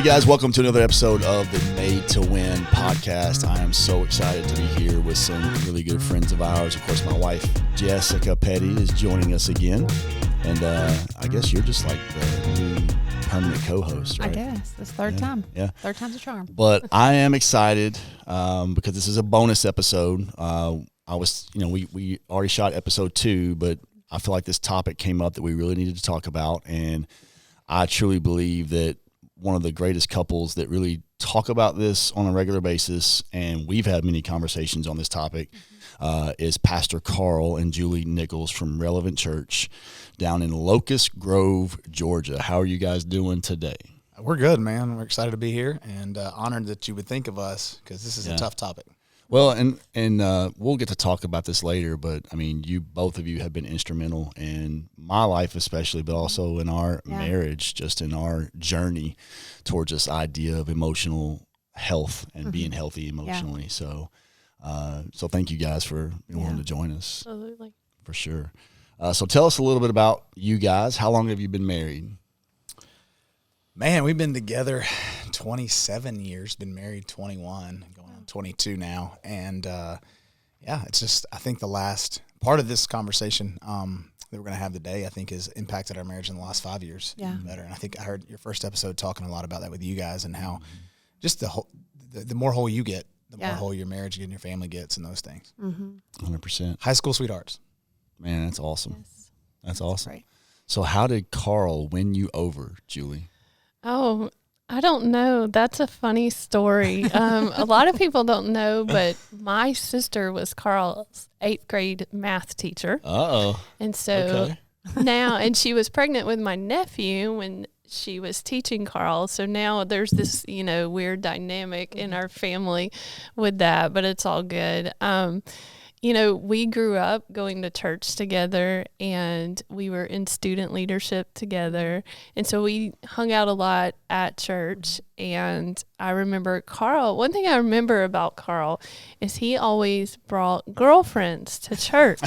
guys, welcome to another episode of the Made to Win podcast. I am so excited to be here with some really good friends of ours. Of course, my wife, Jessica Petty, is joining us again. And I guess you're just like the new permanent co-host, right? I guess. This third time. Yeah. Third time's a charm. But I am excited because this is a bonus episode. We already shot episode 2, but I feel like this topic came up that we really needed to talk about. And I truly believe that one of the greatest couples that really talk about this on a regular basis, and we've had many conversations on this topic, is Pastor Carl and Julie Nichols from Relevant Church down in Locust Grove, Georgia. How are you guys doing today? We're good, man. We're excited to be here and honored that you would think of us because this is a tough topic. Well, and we'll get to talk about this later, but I mean, both of you have been instrumental in my life, especially, but also in our marriage, just in our journey towards this idea of emotional health and being healthy emotionally. Yeah. So thank you guys for being willing to join us. Absolutely. For sure. So tell us a little bit about you guys. How long have you been married? Man, we've been together 27 years, been married 21, going on 22 now. And, it's just, I think the last part of this conversation that we're going to have today, I think has impacted our marriage in the last 5 years better. And I think I heard your first episode talking a lot about that with you guys and how just the more whole you get, the more whole your marriage and your family gets and those things. 100%. High school sweethearts. Man, that's awesome. Yes. That's awesome. Great. So how did Carl win you over, Julie? Oh, I don't know. That's a funny story. A lot of people don't know, but my sister was Carl's 8th grade math teacher. Uh-oh. And so now, and she was pregnant with my nephew when she was teaching Carl. So now there's this, weird dynamic in our family with that, but it's all good. We grew up going to church together and we were in student leadership together. And so we hung out a lot at church. And I remember one thing I remember about Carl is he always brought girlfriends to church.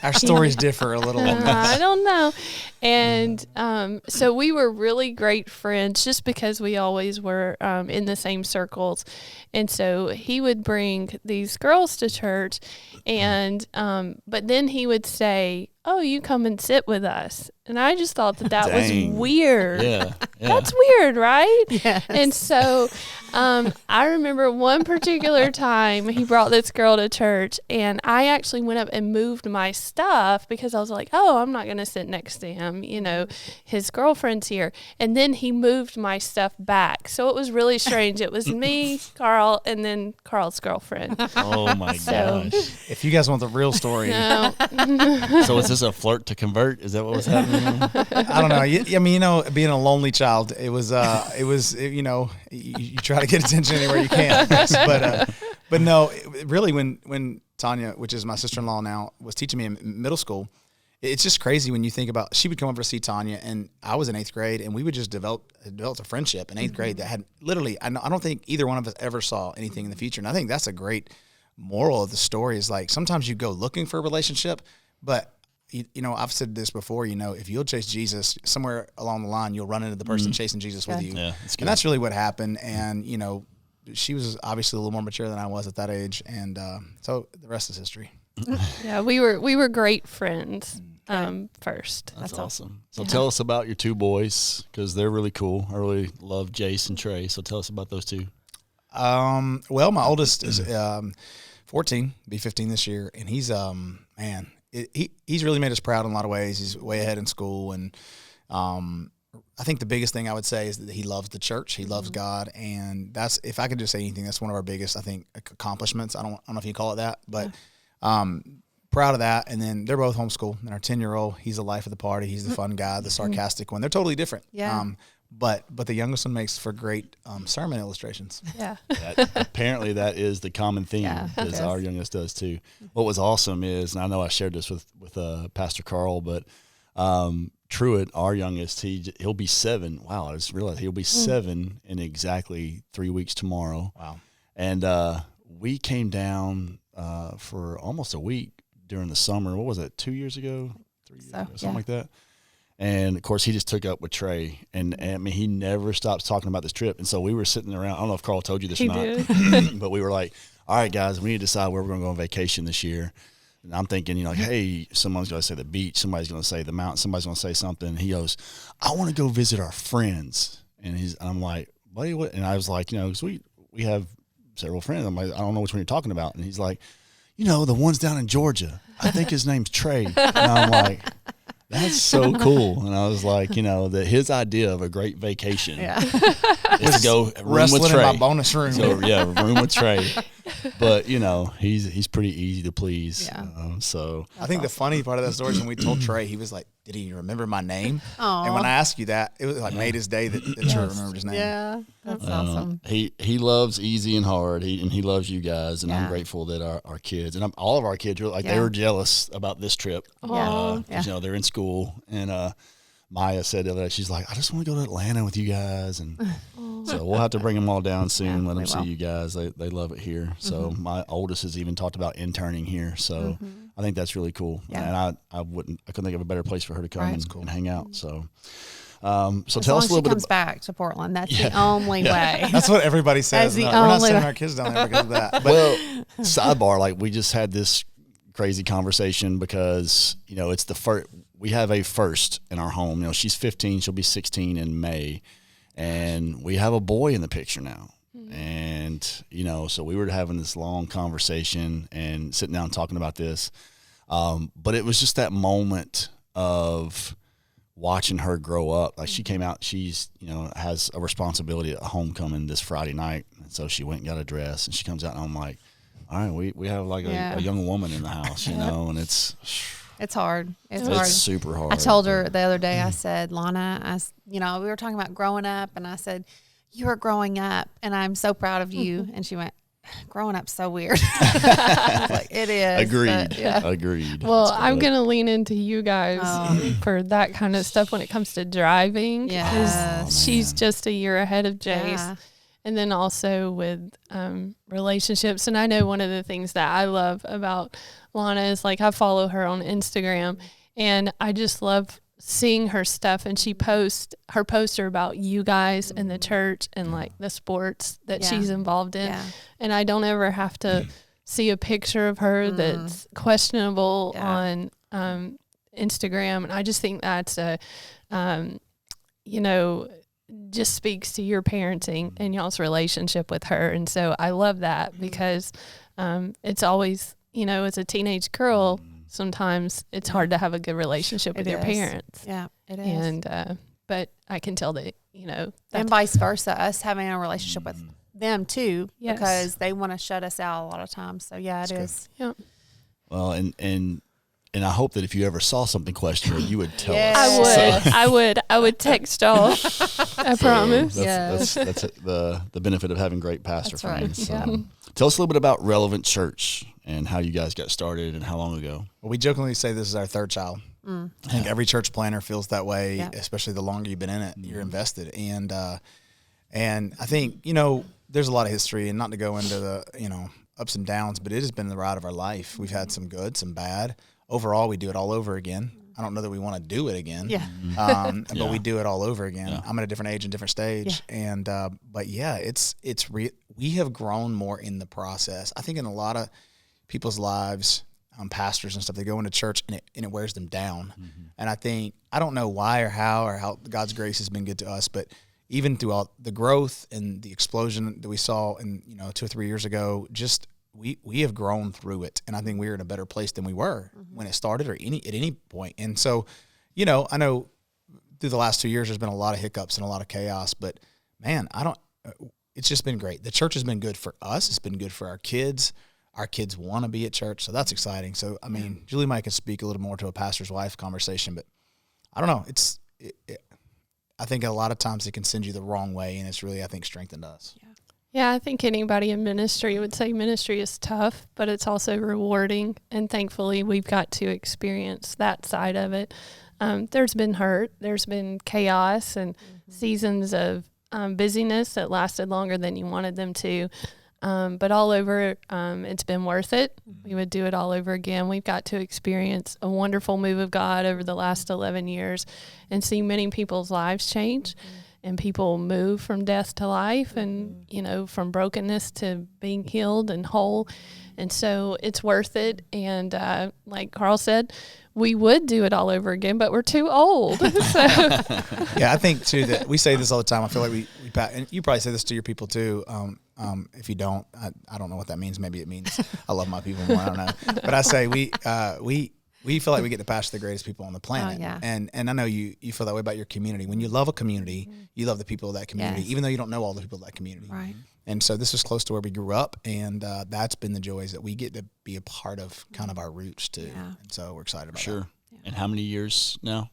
Our stories differ a little. I don't know. And so we were really great friends just because we always were in the same circles. And so he would bring these girls to church and but then he would say, "Oh, you come and sit with us." And I just thought that was weird. Yeah. That's weird, right? Yes. And so I remember one particular time he brought this girl to church and I actually went up and moved my stuff because I was like, oh, I'm not going to sit next to him. His girlfriend's here. And then he moved my stuff back. So it was really strange. It was me, Carl, and then Carl's girlfriend. Oh, my gosh. If you guys want the real story. No. So is this a flirt to convert? Is that what was happening? I don't know. Being a lonely child, you try to get attention anywhere you can. But no, really when Tanya, which is my sister-in-law now, was teaching me in middle school, it's just crazy when you think about, she would come over to see Tanya and I was in 8th grade and we would just developed a friendship in 8th grade that had literally, I don't think either one of us ever saw anything in the future. And I think that's a great moral of the story is like, sometimes you go looking for a relationship, but I've said this before, if you'll chase Jesus, somewhere along the line, you'll run into the person chasing Jesus with you. Yeah, and that's really what happened. And, she was obviously a little more mature than I was at that age. And so the rest is history. Yeah, we were great friends first. That's awesome. So tell us about your 2 boys because they're really cool. I really love Jace and Trey. So tell us about those 2. Well, my oldest is 14, be 15 this year. And he's, he's really made us proud in a lot of ways. He's way ahead in school. And I think the biggest thing I would say is that he loves the church. He loves God. And that's, if I could just say anything, that's one of our biggest, I think, accomplishments. I don't know if you call it that, but proud of that. And then they're both homeschooled. And our 10-year-old, he's the life of the party. He's the fun guy, the sarcastic one. They're totally different. Yeah. But the youngest one makes for great sermon illustrations. Yeah. Apparently that is the common theme, as our youngest does too. What was awesome is, and I know I shared this with Pastor Carl, but Truett, our youngest, he'll be 7. Wow, I just realized he'll be 7 in exactly 3 weeks tomorrow. Wow. And we came down for almost a week during the summer. What was it, 2 years ago? 3 years ago, something like that. And of course, he just took up with Trey, and I mean, he never stops talking about this trip. And so we were sitting around. I don't know if Carl told you this or not, but we were like, "All right, guys, we need to decide where we're going to go on vacation this year." And I'm thinking, you know, like, hey, someone's going to say the beach, somebody's going to say the mountain, somebody's going to say something. And he goes, "I want to go visit our friends." And I'm like, "Buddy, what?" And I was like, you know, 'cause we have several friends. I'm like, I don't know which one you're talking about. And he's like, "You know, the ones down in Georgia. I think his name's Trey." And I'm like, that's so cool. And I was like, you know, that his idea of a great vacation is to go room with Trey. In my bonus room. So yeah, room with Trey. But you know, he's pretty easy to please. Yeah. So I think the funny part of that story is when we told Trey, he was like, "Did he remember my name?" Aw. And when I asked you that, it was like made his day that Trey remembered his name. Yeah, that's awesome. he loves easy and hard. He loves you guys, and I'm Yeah. grateful that our kids and all of our kids were like they Yeah. were jealous about this trip. Yeah. Because you know they're in school, and Maya said the other day, she's like, "I just want to go to Atlanta with you guys," and so we'll have to bring them all down soon. Let them see you guys. They love it here. So my oldest has even talked about interning here. So I think that's really cool. Yeah. And I couldn't think of a better place for her to come and hang out. So so As tell long us as a little she bit comes back to Portland, that's the only way. That's what everybody says. That's the No, we're not only sending way. our kids down there because of that. But Well, sidebar, like we just had this crazy conversation because, you know, it's the first, we have a first in our home. You know, she's 15, she'll be 16 in May, and we have a boy in the picture now. And, you know, so we were having this long conversation and sitting down talking about this. But it was just that moment of watching her grow up. Like she came out, she's, you know, has a responsibility at homecoming this Friday night. And so she went and got a dress and she comes out and I'm like, all right, we have like a young woman in the house, you know, and it's hard. It's hard. super hard. I told her the other day, I said, Lana, you know, we were talking about growing up, and I said, you are growing up, and I'm so proud of you. And she went, growing up's so weird. I was like, it is. Agreed. But, yeah. Agreed. Well, I'm going to lean into you guys for that kind of stuff when it comes to driving. 'cause Yes. she's just a year ahead of Jace. Yeah. And then also with relationships. And I know one of the things that I love about Lana is like I follow her on Instagram and I just love seeing her stuff. And she posts her poster about you guys and the church and like the sports that she's involved in. Yeah. And I don't ever have to see a picture of her that's questionable on Instagram. And I just think that's you know, just speaks to your parenting and y'all's relationship with her. And so I love that because it's always, you know, as a teenage girl, sometimes it's hard to have a good relationship with your parents. Yeah, it is. And, but I can tell that, you know, And vice versa, us having a relationship with them too, Yes. because they want to shut us out a lot of times. So yeah, it is. yeah. Well, and I hope that if you ever saw something questionable, you would tell Yes. us. I would text y'all. I promise. That's the benefit of having great pastor That's right. friends. So. Tell us a little bit about Relevant Church and how you guys got started and how long ago. Well, we jokingly say this is our third child. I think every church planner feels that way, especially the longer you've been in it, you're invested. And I think, you know, there's a lot of history, and not to go into the, you know, ups and downs, but it has been the ride of our life. We've had some good, some bad. Overall, we do it all over again. I don't know that we want to do it again. Yeah. But we do it all over again. Yeah. I'm at a different age and different stage. Yeah. And, but yeah, we have grown more in the process. I think in a lot of people's lives, pastors and stuff, they go into church and it wears them down. And I don't know why or how God's grace has been good to us, but even throughout the growth and the explosion that we saw in, you know, 2 or 3 years ago, just, we have grown through it, and I think we're in a better place than we were when it started or at any point. And so, you know, I know through the last 2 years there's been a lot of hiccups and a lot of chaos, but man, it's just been great. The church has been good for us. It's been good for our kids. Our kids want to be at church, so that's exciting. So, I mean, Julie might can speak a little more to a pastor's wife conversation, but I don't know. I think a lot of times it can send you the wrong way, and it's really, I think, strengthened us. Yeah, I think anybody in ministry would say ministry is tough, but it's also rewarding. And thankfully, we've got to experience that side of it. There's been hurt. There's been chaos and seasons of busyness that lasted longer than you wanted them to. But all over, it's been worth it. We would do it all over again. We've got to experience a wonderful move of God over the last 11 years and see many people's lives change and people move from death to life and, from brokenness to being healed and whole. And so it's worth it. And like Carl said, we would do it all over again, but we're too old. So. Yeah, I think too that we say this all the time. I feel like we and you probably say this to your people too. If you don't, I don't know what that means. Maybe it means I love my people more. I don't know. But I say we feel like we get to pastor the greatest people on the planet. Oh, yeah. And I know you feel that way about your community. When you love a community, you love the people of that community, Yes. even though you don't know all the people of that community. Right. And so this is close to where we grew up, and that's been the joys that we get to be a part of, kind of our roots too. Yeah. And so we're excited about Sure. that. Yeah. And how many years now?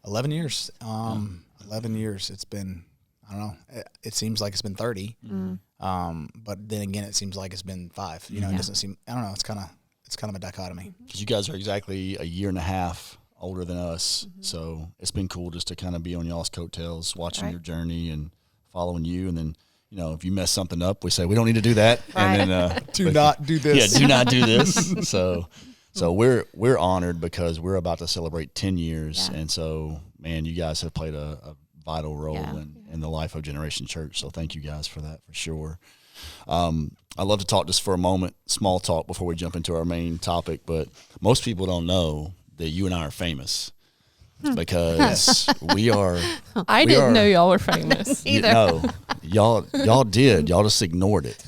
11 years. 11 years. It's been, I don't know, it seems like it's been 30. But then again, it seems like it's been 5. It doesn't seem, I don't know, it's kind of a dichotomy. Because you guys are exactly a year and a half older than us. So it's been cool just to kind of be on y'all's coattails, watching your journey and following you. And then, if you mess something up, we say, we don't need to do that. Right. And then, Do not do this. Yeah, do not do this. So we're honored because we're about to celebrate 10 years. Yeah. And so, man, you guys have played a vital role in the life of Generation Church. So thank you guys for that, for sure. I'd love to talk just for a moment, small talk before we jump into our main topic, but most people don't know that you and I are famous because we are. I didn't know y'all were famous. Either. No, y'all did. Y'all just ignored it.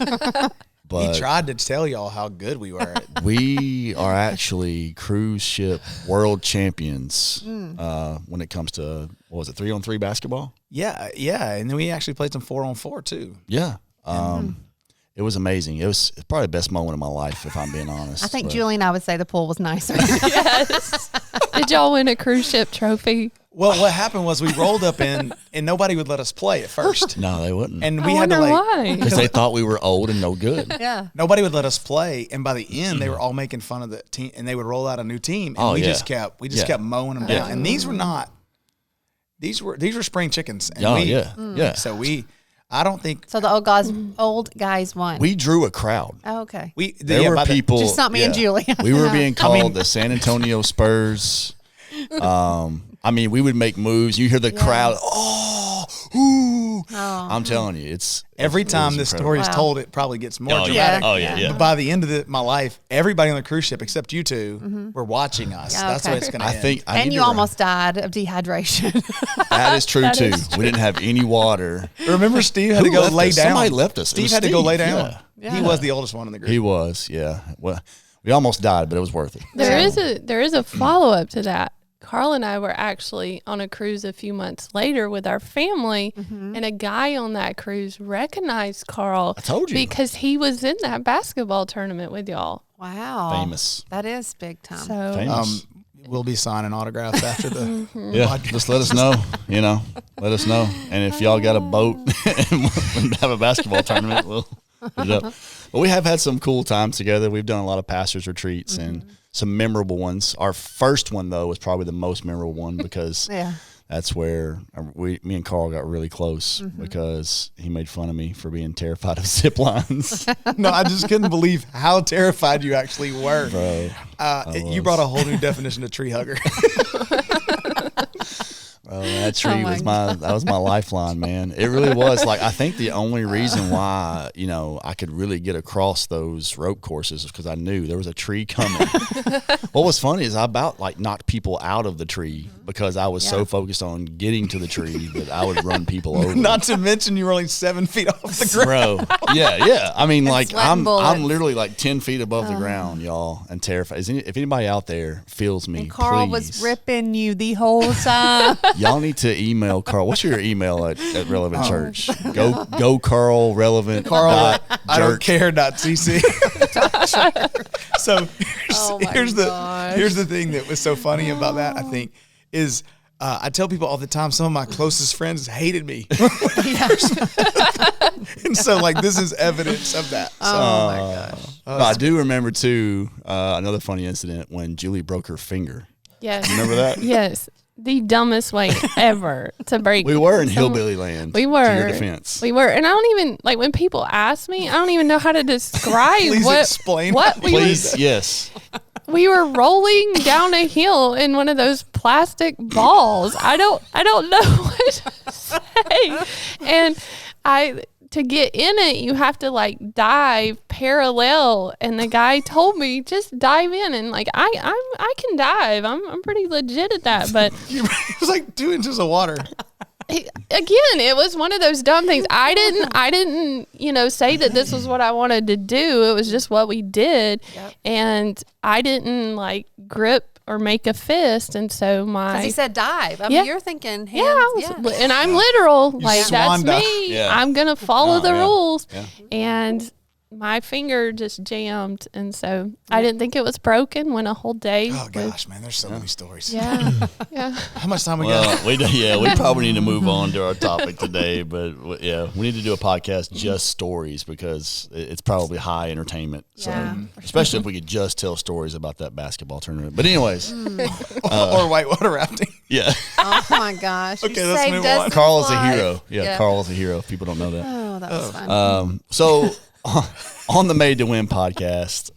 But He tried to tell y'all how good we were. we are actually cruise ship world champions when it comes to, what was it, 3-on-3 basketball? Yeah. And then we actually played some 4-on-4 too. Yeah. It was amazing. It's probably the best moment of my life, if I'm being honest. I think But Julie and I would say the pool was nicer. Yes. Did y'all win a cruise ship trophy? Well, what happened was we rolled up in, and nobody would let us play at first. No, they wouldn't. And I we had to wonder like, why. Because they thought we were old and no good. Yeah. nobody would let us play. And by the end, they were all making fun of the team, and they would roll out a new team. And we just kept mowing them down. And these were spring chickens. And Oh, yeah. So I don't think So the old guys won. We drew a crowd. Oh, okay. There were people. Just not me and Julie. We were being called the San Antonio Spurs. We would make moves. You hear the crowd. I'm telling you, every time was this incredible. story is told, it probably gets more Oh, dramatic. yeah. Oh, yeah. But by the end of my life, everybody on the cruise ship except you two were watching us. Yeah, That's okay. what it's going to I end. think I And need you to- almost died of dehydration. That is true That too. is We didn't have any water. Remember, Steve had Who to go left lay us? down. Somebody left us. It Steve was had to go Steve, lay down. yeah. He was the oldest one in the group. He was, yeah. Well, we almost died, but it was worth it. There is a follow up to that. Carl and I were actually on a cruise a few months later with our family, and a guy on that cruise recognized Carl. I told you. Because he was in that basketball tournament with y'all. Wow. Famous. That is big time. So Famous. We'll be signing autographs after the Yeah, just let us know. Let us know. And if y'all got a boat and have a basketball tournament, we'll put it up. But we have had some cool times together. We've done a lot of pastors' retreats and some memorable ones. Our first one, though, was probably the most memorable one because Yeah. that's where me and Carl got really close because he made fun of me for being terrified of zip lines. No, I just couldn't believe how terrified you actually were. Bro, You brought a whole new definition of tree hugger. that tree my was my lifeline, man. It really was. Like, I think the only reason why, I could really get across those rope courses is because I knew there was a tree coming. What was funny is I about knocked people out of the tree because I was so focused on getting to the tree that I would run people over. Not to mention you were only 7 feet off the ground. Bro, yeah. I mean, sweating I'm bullets. literally 10 feet above the ground, y'all, and terrified. If anybody out there feels me, And Carl please. was ripping you the whole time. Y'all need to email Carl. What's your email at Relevant Church? Go Carl Relevant. Carl, dot I don't jerk. care.cc. So Oh my here's gosh. the thing that was so funny about that, I think, is I tell people all the time, some of my closest friends hated me. And so this is evidence of that. So, Oh my gosh. But I do remember too another funny incident when Julie broke her finger. yes, Remember that? yes. the dumbest way ever to break. We were in Hillbilly Land. We were. To your defense. We were. And I don't even, like, when people ask me, I don't even know how to describe Please what. explain. What we Please, yes. we were rolling down a hill in one of those plastic balls. I don't know what to say. And to get in it, you have to like dive parallel. And the guy told me, just dive in. And like, I can dive. I'm pretty legit at that. But It was like 2 inches of water. again, it was one of those dumb things. I didn't, say that this was what I wanted to do. It was just what we did. Yep. And I didn't like grip or make a fist. And so Because he said dive. I mean, you're thinking hands. and I'm literal. Like, that's swan dive. me. Yeah. I'm going to follow the yeah. rules. Yeah. And my finger just jammed. And so I didn't think it was broken when a whole day. Oh gosh, man, there's so many stories. Yeah. Yeah. How much time we got? Well, we probably need to move on to our topic today, but yeah, we need to do a podcast just stories because it's probably high entertainment. So, Yeah, especially if we could just tell stories about that basketball tournament. But anyways, Or whitewater rafting. yeah, Oh my gosh. Okay, You let's saved move us on. this Carl is a life. hero. Yeah, Carl is a hero. If people don't know that. Oh, that was fun. So on the Made to Win podcast,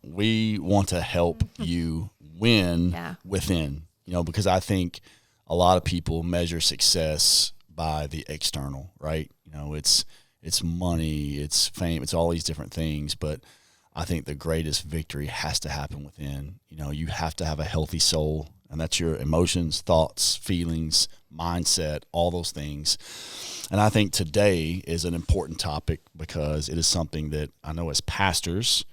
we want to help you win Yeah. within, because I think a lot of people measure success by the external, right? It's money, it's fame, it's all these different things, but I think the greatest victory has to happen within. You have to have a healthy soul, and that's your emotions, thoughts, feelings, mindset, all those things. And I think today is an important topic because it is something that I know as pastors,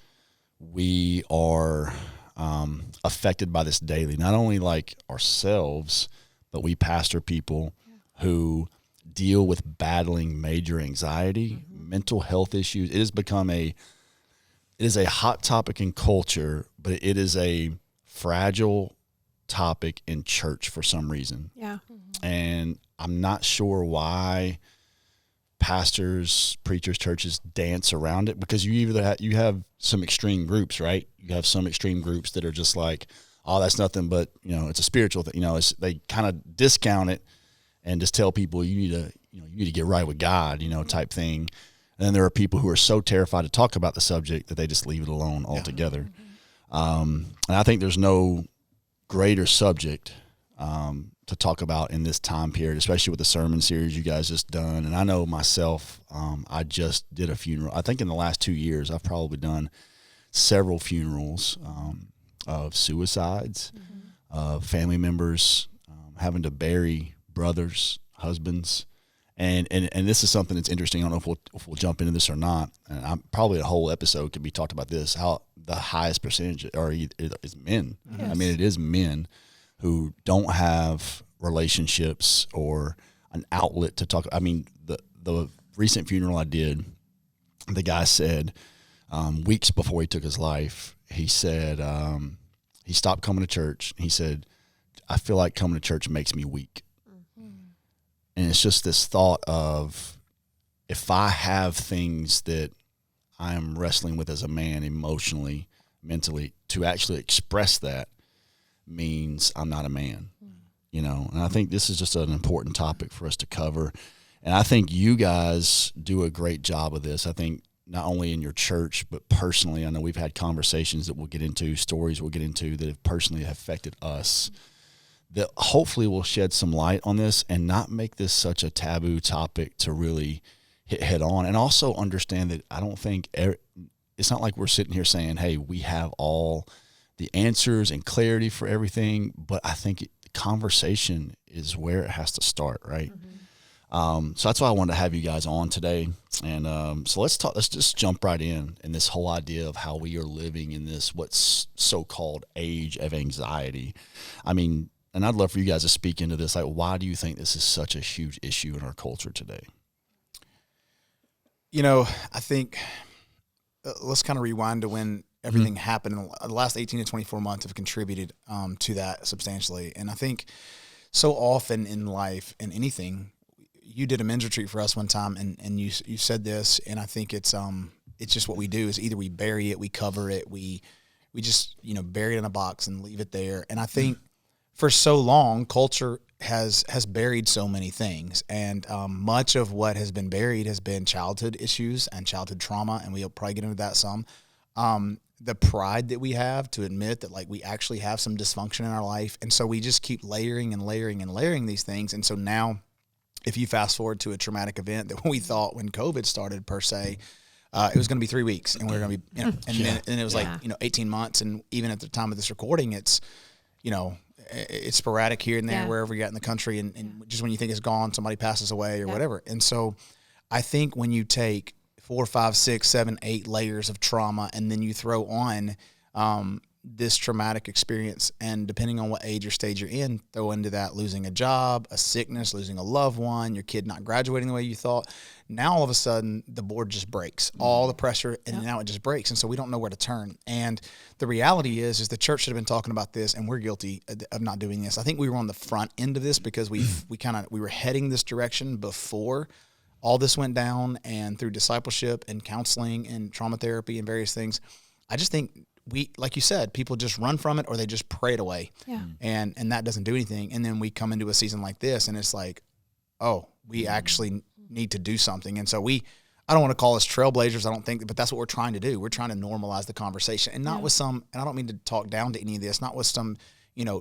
we are affected by this daily, not only like ourselves, but we pastor people who deal with battling major anxiety, mental health issues. It has become it is a hot topic in culture, but it is a fragile topic in church for some reason. Yeah. And I'm not sure why pastors, preachers, churches dance around it, because you have some extreme groups, right? You have some extreme groups that are just like, oh, that's nothing but, it's a spiritual thing. They kind of discount it and just tell people you need to get right with God, type thing. And then there are people who are so terrified to talk about the subject that they just leave it alone altogether. And I think there's no greater subject to talk about in this time period, especially with the sermon series you guys just done. And I know myself, I just did a funeral. I think in the last 2 years, I've probably done several funerals of suicides, of family members having to bury brothers, husbands. And this is something that's interesting. I don't know if we'll jump into this or not. And probably a whole episode could be talked about this, how the highest percentage is men. Yes. I mean, it is men who don't have relationships or an outlet to talk. I mean, the recent funeral I did, the guy said weeks before he took his life, he said he stopped coming to church. He said, I feel like coming to church makes me weak. And it's just this thought of, if I have things that I am wrestling with as a man emotionally, mentally, to actually express that means I'm not a man, and I think this is just an important topic for us to cover. And I think you guys do a great job of this. I think not only in your church, but personally, I know we've had conversations that we'll get into, stories we'll get into that have personally affected us, that hopefully will shed some light on this and not make this such a taboo topic to really hit head on. And also understand that I don't think it's not like we're sitting here saying, hey, we have all the answers and clarity for everything, but I think conversation is where it has to start, right? So that's why I wanted to have you guys on today. And so let's just jump right in this whole idea of how we are living in this what's so-called age of anxiety. I mean, and I'd love for you guys to speak into this. Like, why do you think this is such a huge issue in our culture today? I think let's kind of rewind to when everything happened. The last 18 to 24 months have contributed to that substantially. And I think so often in life, in anything, you did a men's retreat for us one time, and you said this, and I think it's just what we do is either we bury it, we cover it, we just bury it in a box and leave it there. And I think for so long, culture has buried so many things, and much of what has been buried has been childhood issues and childhood trauma, and we'll probably get into that some. The pride that we have to admit that like we actually have some dysfunction in our life, and so we just keep layering and layering and layering these things, and so now, if you fast forward to a traumatic event that we thought when COVID started per se, it was going to be 3 weeks, and we were going to be, and it was like 18 months, and even at the time of this recording, it's it's sporadic here and there wherever you're at in the country, and just when you think it's gone, somebody passes away or whatever, and so I think when you take 4, 5, 6, 7, 8 layers of trauma, and then you throw on this traumatic experience, and depending on what age or stage you're in, throw into that losing a job, a sickness, losing a loved one, your kid not graduating the way you thought. Now all of a sudden the board just breaks, all the pressure, and now it just breaks, and so we don't know where to turn. And the reality is the church should have been talking about this, and we're guilty of not doing this. I think we were on the front end of this because we were heading this direction before all this went down, and through discipleship and counseling and trauma therapy and various things. I just think we, like you said, people just run from it or they just pray it away. Yeah. And that doesn't do anything. And then we come into a season like this, and it's like, oh, we actually need to do something. And so I don't want to call us trailblazers, I don't think, but that's what we're trying to do. We're trying to normalize the conversation, and not with some, and I don't mean to talk down to any of this, not with some,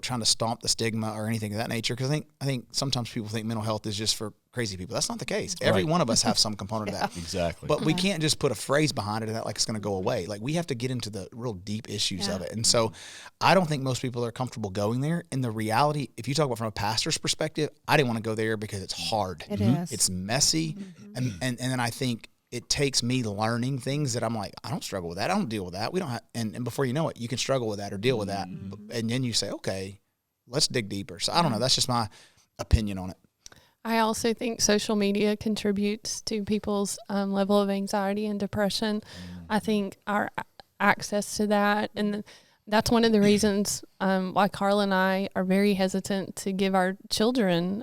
trying to stomp the stigma or anything of that nature. Because I think sometimes people think mental health is just for crazy people. That's not the case. Every one of us have some component of that. Exactly. But we can't just put a phrase behind it and that like it's going to go away. Like we have to get into the real deep issues of it. And so I don't think most people are comfortable going there. And the reality, if you talk about from a pastor's perspective, I didn't want to go there because it's hard. It is. It's messy. And then I think it takes me learning things that I'm like, I don't struggle with that. I don't deal with that. We don't have, and before you know it, you can struggle with that or deal with that. And then you say, okay, let's dig deeper. So I don't know. That's just my opinion on it. I also think social media contributes to people's level of anxiety and depression. I think our access to that, and that's one of the reasons why Carl and I are very hesitant to give our children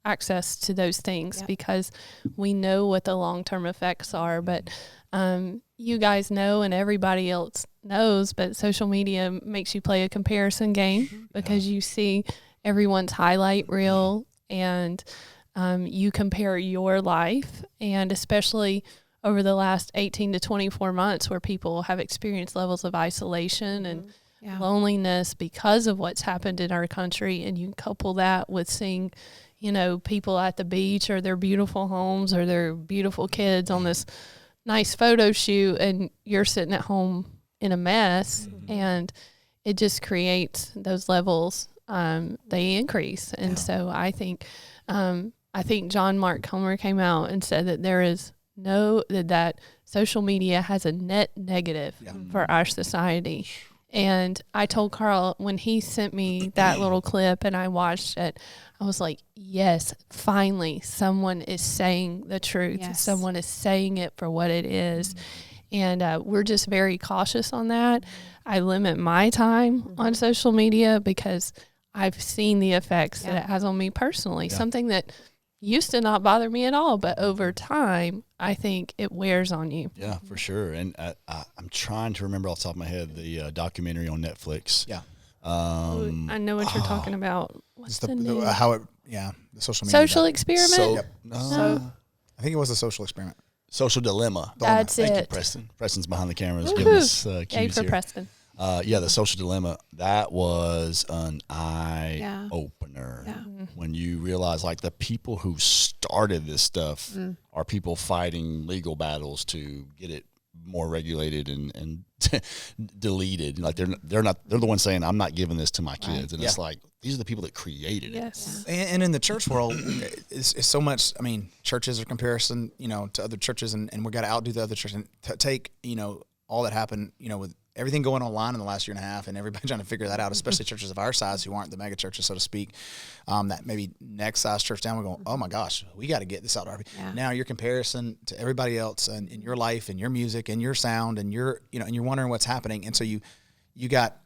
access to those things, because we know what the long-term effects are. But you guys know, and everybody else knows, but social media makes you play a comparison game because you see everyone's highlight reel, and you compare your life, and especially over the last 18 to 24 months where people have experienced levels of isolation and loneliness because of what's happened in our country. And you couple that with seeing, people at the beach or their beautiful homes or their beautiful kids on this nice photo shoot, and you're sitting at home in a mess, and it just creates those levels. They increase. And so I think John Mark Comer came out and said that there is that social media has a net negative for our society. And I told Carl when he sent me that little clip and I watched it, I was like, yes, finally someone is saying the truth. Yes. Someone is saying it for what it is. And we're just very cautious on that. I limit my time on social media because I've seen the effects that it has on me personally, something that used to not bother me at all, but over time, I think it wears on you. Yeah, for sure. And I'm trying to remember off the top of my head the documentary on Netflix. Yeah. I know what you're talking about. What's the name? The social media. Social Experiment? I think it was a social experiment. Social Dilemma. That's Thank it. you, Preston. Preston's behind the cameras giving us cues here. Preston. The Social Dilemma, that was an eye-opener when you realize, like, the people who started this stuff are people fighting legal battles to get it more regulated and deleted. Like, they're the ones saying, I'm not giving this to my kids. And it's like, these are the people that created it. And in the church world, it's so much, churches are comparison, to other churches, and we got to outdo the other churches. And take, all that happened, with everything going online in the last year and a half, and everybody trying to figure that out, especially churches of our size who aren't the mega churches, so to speak, that maybe next size church down, we're going, oh my gosh, we got to get this out. Now your comparison to everybody else and in your life and your music and your sound and and you're wondering what's happening. And so you got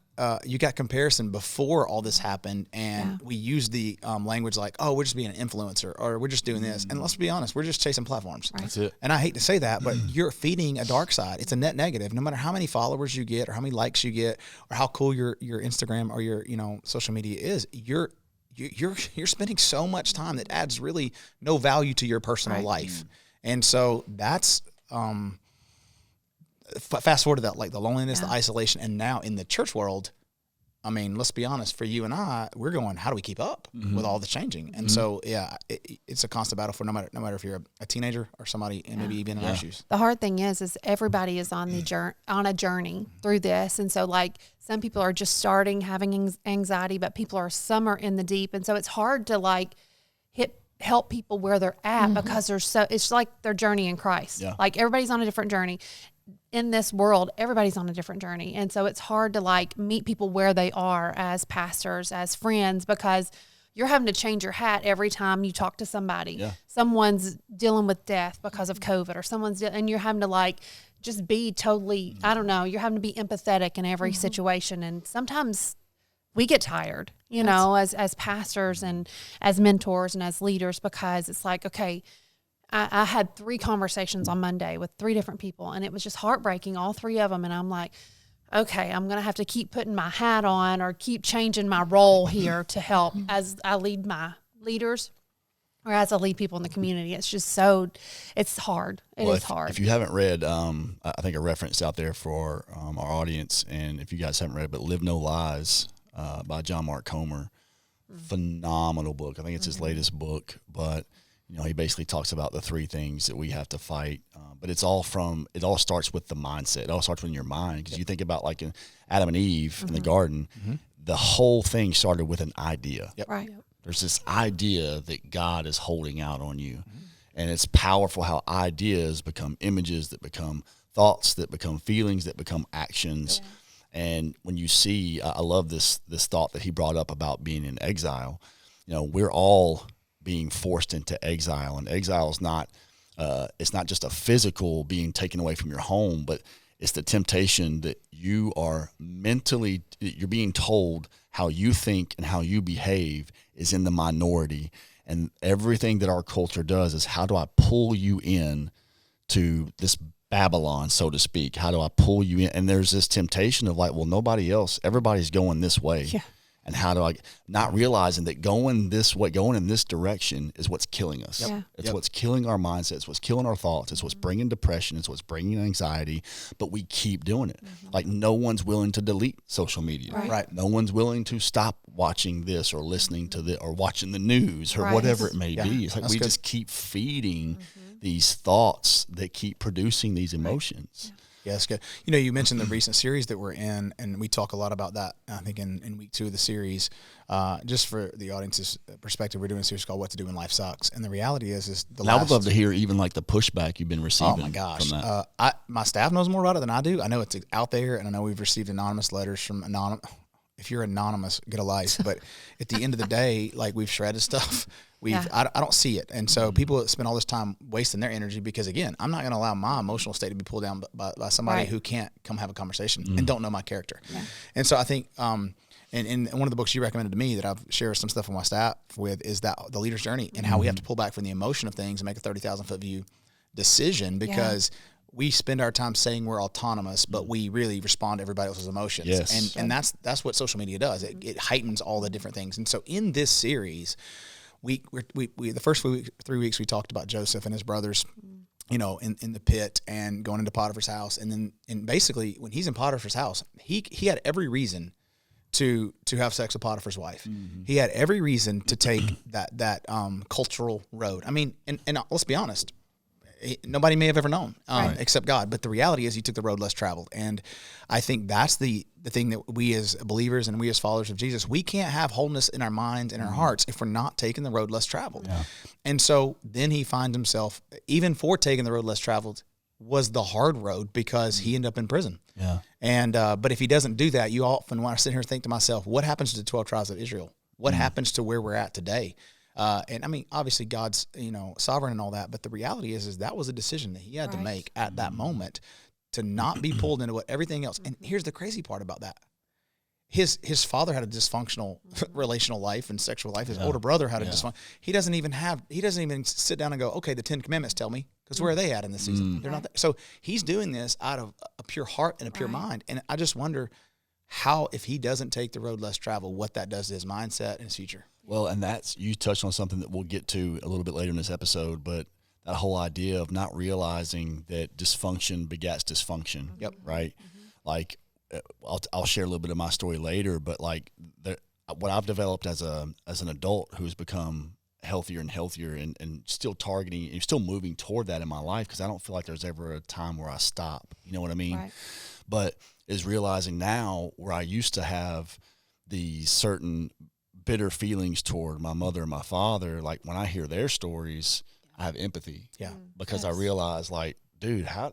comparison before all this happened, and we used the language like, oh, we're just being an influencer, or we're just doing this. And let's be honest, we're just chasing platforms. Right. That's it. And I hate to say that, but you're feeding a dark side. It's a net negative. No matter how many followers you get, or how many likes you get, or how cool your Instagram or your social media is, you're spending so much time that adds really no value to your personal life. And so that's fast forward to that, like the loneliness, the isolation, and now in the church world, I mean, let's be honest, for you and I, we're going, how do we keep up with all the changing? And so, it's a constant battle for no matter if you're a teenager or somebody, and maybe even in our shoes. The hard thing is everybody is on a journey through this. And so like some people are just starting having anxiety, but some are in the deep. And so it's hard to like help people where they're at because it's like their journey in Christ. Yeah. Like everybody's on a different journey. In this world, everybody's on a different journey. And so it's hard to like meet people where they are as pastors, as friends, because you're having to change your hat every time you talk to somebody. Yeah. Someone's dealing with death because of COVID, or and you're having to like just be totally, I don't know, you're having to be empathetic in every situation. And sometimes we get tired, you know, as pastors and as mentors and as leaders, because it's like, okay, I had 3 conversations on Monday with 3 different people, and it was just heartbreaking, all 3 of them. And I'm like, okay, I'm going to have to keep putting my hat on or keep changing my role here to help as I lead my leaders or as I lead people in the community. It's just it's hard. It is hard. If you haven't read, I think a reference out there for our audience, and if you guys haven't read it, but Live No Lies by John Mark Comer, phenomenal book. I think it's his latest book, but you know, he basically talks about the 3 things that we have to fight, but it all starts with the mindset. It all starts with your mind, because you think about like in Adam and Eve in the garden, the whole thing started with an idea. Yep. Right. There's this idea that God is holding out on you, and it's powerful how ideas become images, that become thoughts, that become feelings, that become actions. Yeah. And when you see, I love this thought that he brought up about being in exile. You know, we're all being forced into exile, and exile is not it's not just a physical being taken away from your home, but it's the temptation that you're being told how you think and how you behave is in the minority. And everything that our culture does is, how do I pull you in to this Babylon, so to speak? How do I pull you in? And there's this temptation of like, well, nobody else, everybody's going this way. Yeah. And how do I, not realizing that going this way, going in this direction is what's killing us. Yep. It's what's killing our mindset. It's what's killing our thoughts. It's what's bringing depression. It's what's bringing anxiety. But we keep doing it. Like no one's willing to delete social media. Right. No one's willing to stop watching this or listening to this or watching the news or whatever it may be. It's like we just keep feeding these thoughts that keep producing these emotions. Yeah, that's good. You know, you mentioned the recent series that we're in, and we talk a lot about that, I think, in week 2 of the series. Just for the audience's perspective, we're doing a series called What to Do When Life Sucks. And the reality is I would love to hear even like the pushback you've been receiving. Oh, my gosh. From that. My staff knows more about it than I do. I know it's out there, and I know we've received anonymous letters from if you're anonymous, get a life. But at the end of the day, like, we've shredded stuff. I don't see it. And so people spend all this time wasting their energy because, again, I'm not going to allow my emotional state to be pulled down by somebody who can't come have a conversation and don't know my character. Yeah. And so I think, and in one of the books you recommended to me that I've shared some stuff with my staff with is that the leader's journey and how we have to pull back from the emotion of things and make a 30,000-foot view decision, because we spend our time saying we're autonomous, but we really respond to everybody else's emotions. Yes. And that's what social media does. It heightens all the different things. And so in this series, we the first 3 weeks we talked about Joseph and his brothers, you know, in the pit and going into Potiphar's house, and basically when he's in Potiphar's house, he had every reason to have sex with Potiphar's wife. He had every reason to take that cultural road. I mean, and let's be honest, nobody may have ever known except God. But the reality is he took the road less traveled. And I think that's the thing that we as believers and we as followers of Jesus, we can't have wholeness in our minds and our hearts if we're not taking the road less traveled. Yeah. And so then he finds himself, even for taking the road less traveled, was the hard road because he ended up in prison. Yeah. And but if he doesn't do that, you often want to sit here and think to myself, what happens to the 12 tribes of Israel? What happens to where we're at today? And I mean, obviously God's, sovereign and all that, but the reality is that was a decision that he had to make at that moment to not be pulled into what everything else. And here's the crazy part about that. his father had a dysfunctional relational life and sexual life. His older brother had a dysfunction. He doesn't even sit down and go, okay, the 10 Commandments tell me, because where are they at in this season? They're not there. So he's doing this out of a pure heart and a pure mind. And I just wonder how, if he doesn't take the road less traveled, what that does to his mindset and his future. Well, and you touched on something that we'll get to a little bit later in this episode, but that whole idea of not realizing that dysfunction begets dysfunction. Yep. Right. Like, I'll share a little bit of my story later, but like what I've developed as an adult who's become healthier and healthier and still targeting and still moving toward that in my life, because I don't feel like there's ever a time where I stop. You know what I mean? Right. But is realizing now where I used to have these certain bitter feelings toward my mother and my father, like when I hear their stories, I have empathy. Yeah. Because I realize, like, dude, how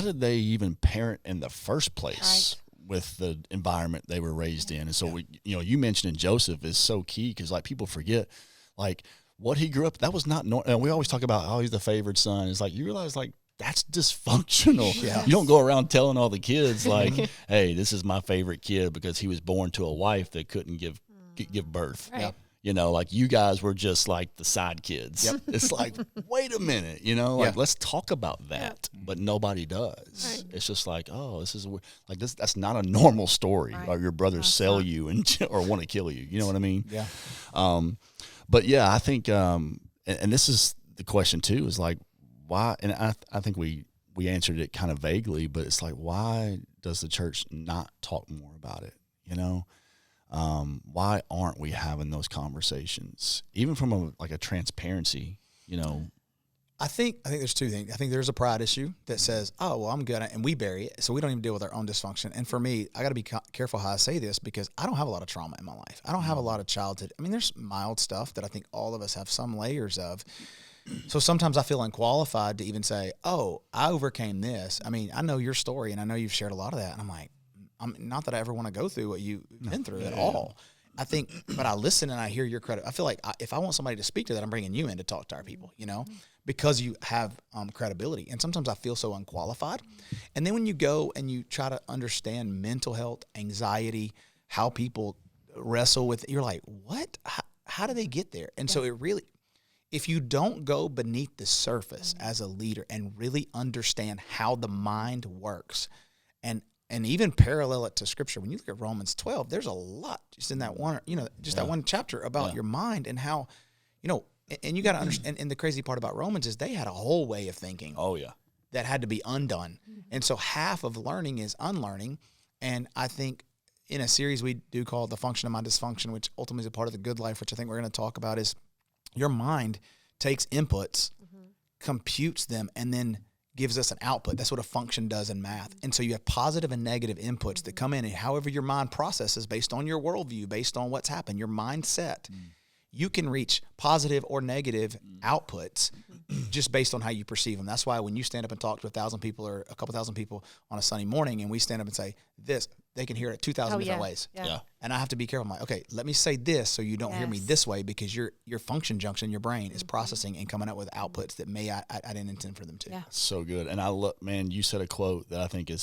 did they even parent in the first place with the environment they were raised in? And so, you mentioning Joseph is so key, because, like, people forget, like, what he grew up, that was not normal. And we always talk about, oh, he's the favored son. It's like, you realize, like, that's dysfunctional. Yeah. You don't go around telling all the kids, like, hey, this is my favorite kid because he was born to a wife that couldn't give birth. Right. You know, like, you guys were just like the side kids. Yep. It's like, wait a minute, let's talk about that. But nobody does. Right. It's just like, oh, this is like this. That's not a normal story. Right. Or your brothers sell you or want to kill you. You know what I mean? Yeah. But yeah, I think, and this is the question too, is like, why? And I think we answered it kind of vaguely, but it's like, why does the church not talk more about it? You know? Why aren't we having those conversations, even from a transparency, I think there's two things. I think there's a pride issue that says, oh, well, I'm good at it, and we bury it, so we don't even deal with our own dysfunction. And for me, I got to be careful how I say this, because I don't have a lot of trauma in my life. I don't have a lot of childhood. I mean, there's mild stuff that I think all of us have some layers of. So sometimes I feel unqualified to even say, oh, I overcame this. I mean, I know your story, and I know you've shared a lot of that, and I'm like, not that I ever want to go through what you've been through at all. I think, but I listen and I hear your credit. I feel like if I want somebody to speak to that, I'm bringing you in to talk to our people, because you have credibility. And sometimes I feel so unqualified. And then when you go and you try to understand mental health, anxiety, how people wrestle with it, you're like, what? How do they get there? And so it really, if you don't go beneath the surface as a leader and really understand how the mind works, and even parallel it to Scripture. When you look at Romans 12, there's a lot just in that one, that one chapter about your mind and how, and you got to understand. And the crazy part about Romans is they had a whole way of thinking. Oh yeah, that had to be undone. And so half of learning is unlearning. And I think in a series we do called The Function of My Dysfunction, which ultimately is a part of the good life, which I think we're going to talk about, is your mind takes inputs, computes them, and then gives us an output. That's what a function does in math. And so you have positive and negative inputs that come in, and however your mind processes based on your worldview, based on what's happened, your mindset, you can reach positive or negative outputs just based on how you perceive them. That's why when you stand up and talk to 1,000 people or a couple thousand people on a Sunday morning, and we stand up and say this, they can hear it 2,000 different ways. Yeah. And I have to be careful. I'm like, okay, let me say this so you don't hear me this way, because your function junction, your brain is processing and coming up with outputs that I didn't intend for them to. Yeah. So good. And man, you said a quote that I think is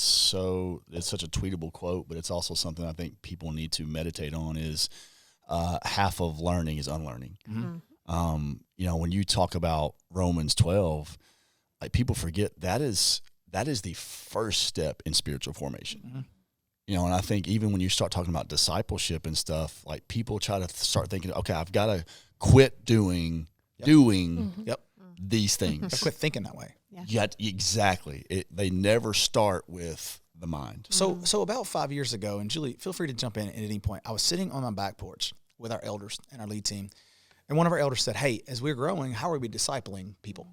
it's such a tweetable quote, but it's also something I think people need to meditate on, is half of learning is unlearning. When you talk about Romans 12, like, people forget that is the first step in spiritual formation. And I think even when you start talking about discipleship and stuff, like, people try to start thinking, okay, I've got to quit doing these things. Quit thinking that way. Yeah, exactly. They never start with the mind. So about 5 years ago, and Julie, feel free to jump in at any point, I was sitting on my back porch with our elders and our lead team, and one of our elders said, hey, as we're growing, how are we discipling people?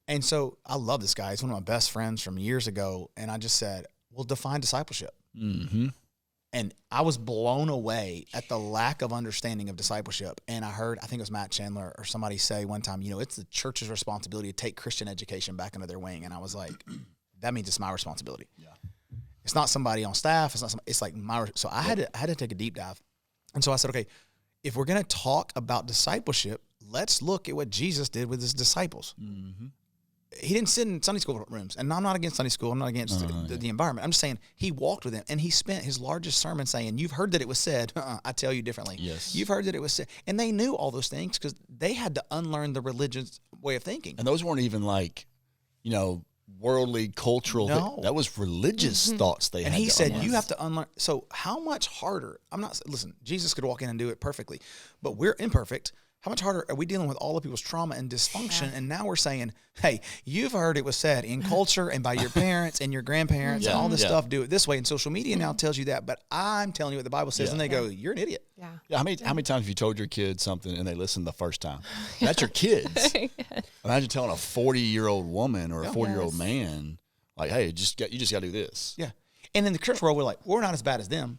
And so I love this guy. He's one of my best friends from years ago, and I just said, well, define discipleship. And I was blown away at the lack of understanding of discipleship. And I think it was Matt Chandler or somebody say one time, it's the church's responsibility to take Christian education back under their wing. And I was like, that means it's my responsibility. Yeah. It's not somebody on staff. It's like so I had to take a deep dive. And so I said, okay, if we're going to talk about discipleship, let's look at what Jesus did with his disciples. he didn't sit in Sunday school rooms. And I'm not against Sunday school. I'm not against the environment. I'm just saying he walked with them, and he spent his largest sermon saying, you've heard that it was said. I tell you differently. Yes. You've heard that it was said. And they knew all those things because they had to unlearn the religious way of thinking. And those weren't even like, worldly, cultural. No. That was religious thoughts they had. And he to said, unlearn. you have to unlearn. So how much harder? Listen, Jesus could walk in and do it perfectly, but we're imperfect. How much harder are we dealing with all of people's trauma and dysfunction? And now we're saying, hey, you've heard it was said in culture and by your parents and your grandparents and all this stuff, do it this way. And social media now tells you that, but I'm telling you what the Bible says. And they go, you're an idiot. Yeah. Yeah, how many times have you told your kids something and they listened the first time? That's your kids. Imagine telling a 40-year-old woman or a 40-year-old man, like, hey, you just got to do this. Yeah. And in the church world, we're like, we're not as bad as them.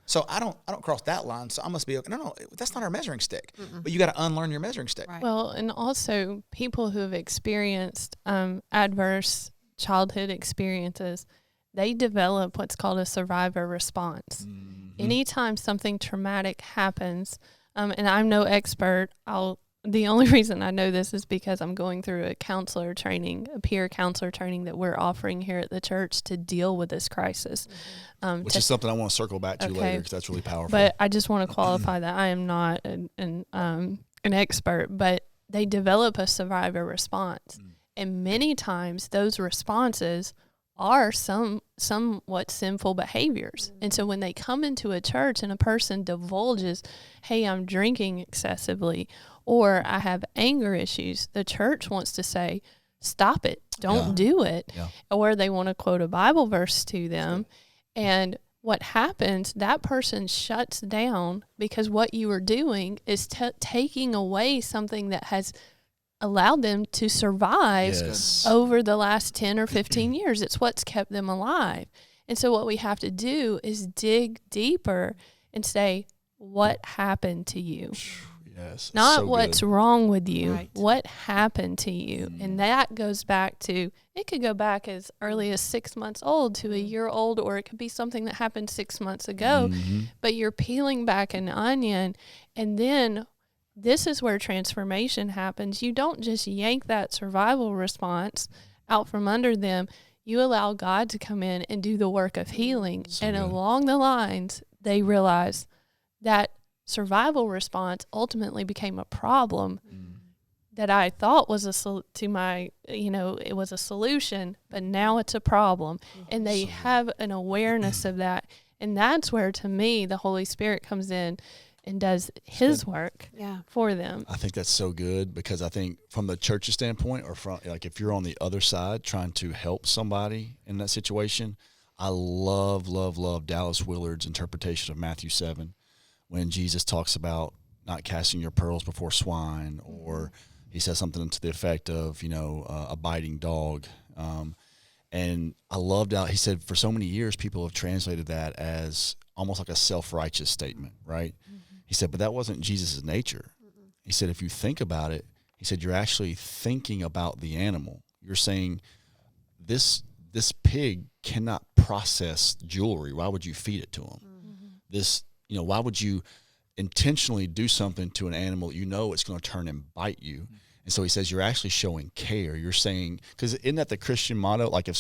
So I don't cross that line. So I must be okay. No, that's not our measuring stick. But you got to unlearn your measuring stick. Right. Well, and also people who have experienced adverse childhood experiences, they develop what's called a survivor response. Anytime something traumatic happens, and I'm no expert, the only reason I know this is because I'm going through a peer counselor training that we're offering here at the church to deal with this crisis. Which is something I want to circle back to later because that's really powerful. But I just want to qualify that I am not an expert, but they develop a survivor response. And many times those responses are somewhat sinful behaviors. And so when they come into a church and a person divulges, hey, I'm drinking excessively, or I have anger issues, the church wants to say, stop it, don't do it. Yeah. Or they want to quote a Bible verse to them. And what happens, that person shuts down because what you are doing is taking away something that has allowed them to survive over the last 10 or 15 years. It's what's kept them alive. And so what we have to do is dig deeper and say, what happened to you? Yes. Not so what's good. wrong with you, Right. what happened to you. And that goes back to, it could go back as early as 6 months old to a year old, or it could be something that happened 6 months ago. But you're peeling back an onion, and then this is where transformation happens. You don't just yank that survival response out from under them. You allow God to come in and do the work of healing. And along the lines, they realize that survival response ultimately became a problem that I thought was it was a solution, but now it's a problem. And they have an awareness of that. And that's where, to me, the Holy Spirit comes in and does his work for them. I think that's so good because I think from the church's standpoint, or from like if you're on the other side trying to help somebody in that situation, I love Dallas Willard's interpretation of Matthew 7 when Jesus talks about not casting your pearls before swine, or he says something to the effect of, a biting dog. And I loved how he said for so many years people have translated that as almost like a self-righteous statement, right? He said, but that wasn't Jesus' nature. He said, if you think about it, he said, you're actually thinking about the animal. You're saying this pig cannot process jewelry. Why would you feed it to him? Why would you intentionally do something to an animal it's going to turn and bite you? And so he says you're actually showing care. You're saying, because isn't that the Christian motto? Like if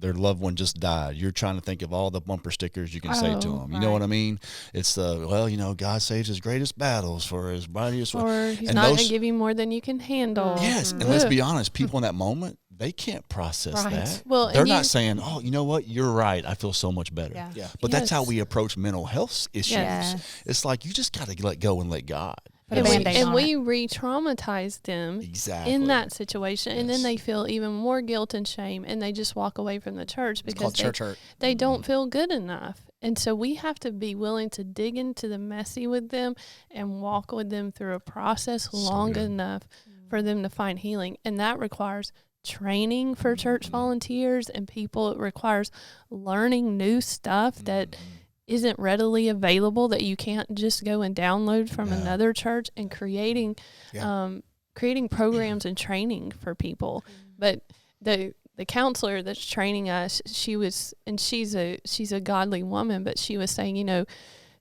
their loved one just died, you're trying to think of all the bumper stickers you can say to them. You know what I mean? It's God saves his greatest battles for his mightiest. Or he's not going to give you more than you can handle. Yes, and let's be honest, people in that moment, they can't process that. Well, they're not saying, oh, you know what? You're right. I feel so much better. Yeah. But that's how we approach mental health issues. Yes. It's like you just got to let go and let God. Put a Band-Aid on we re-traumatize them in that situation, and then they feel even more guilt and shame, and they just walk away from the church because they don't feel good enough. And so we have to be willing to dig into the messy with them and walk with them through a process long enough for them to find healing. And that requires training for church volunteers and people. It requires learning new stuff that isn't readily available, that you can't just go and download from another church, and creating programs and training for people. But the counselor that's training us, she's a godly woman, but she was saying,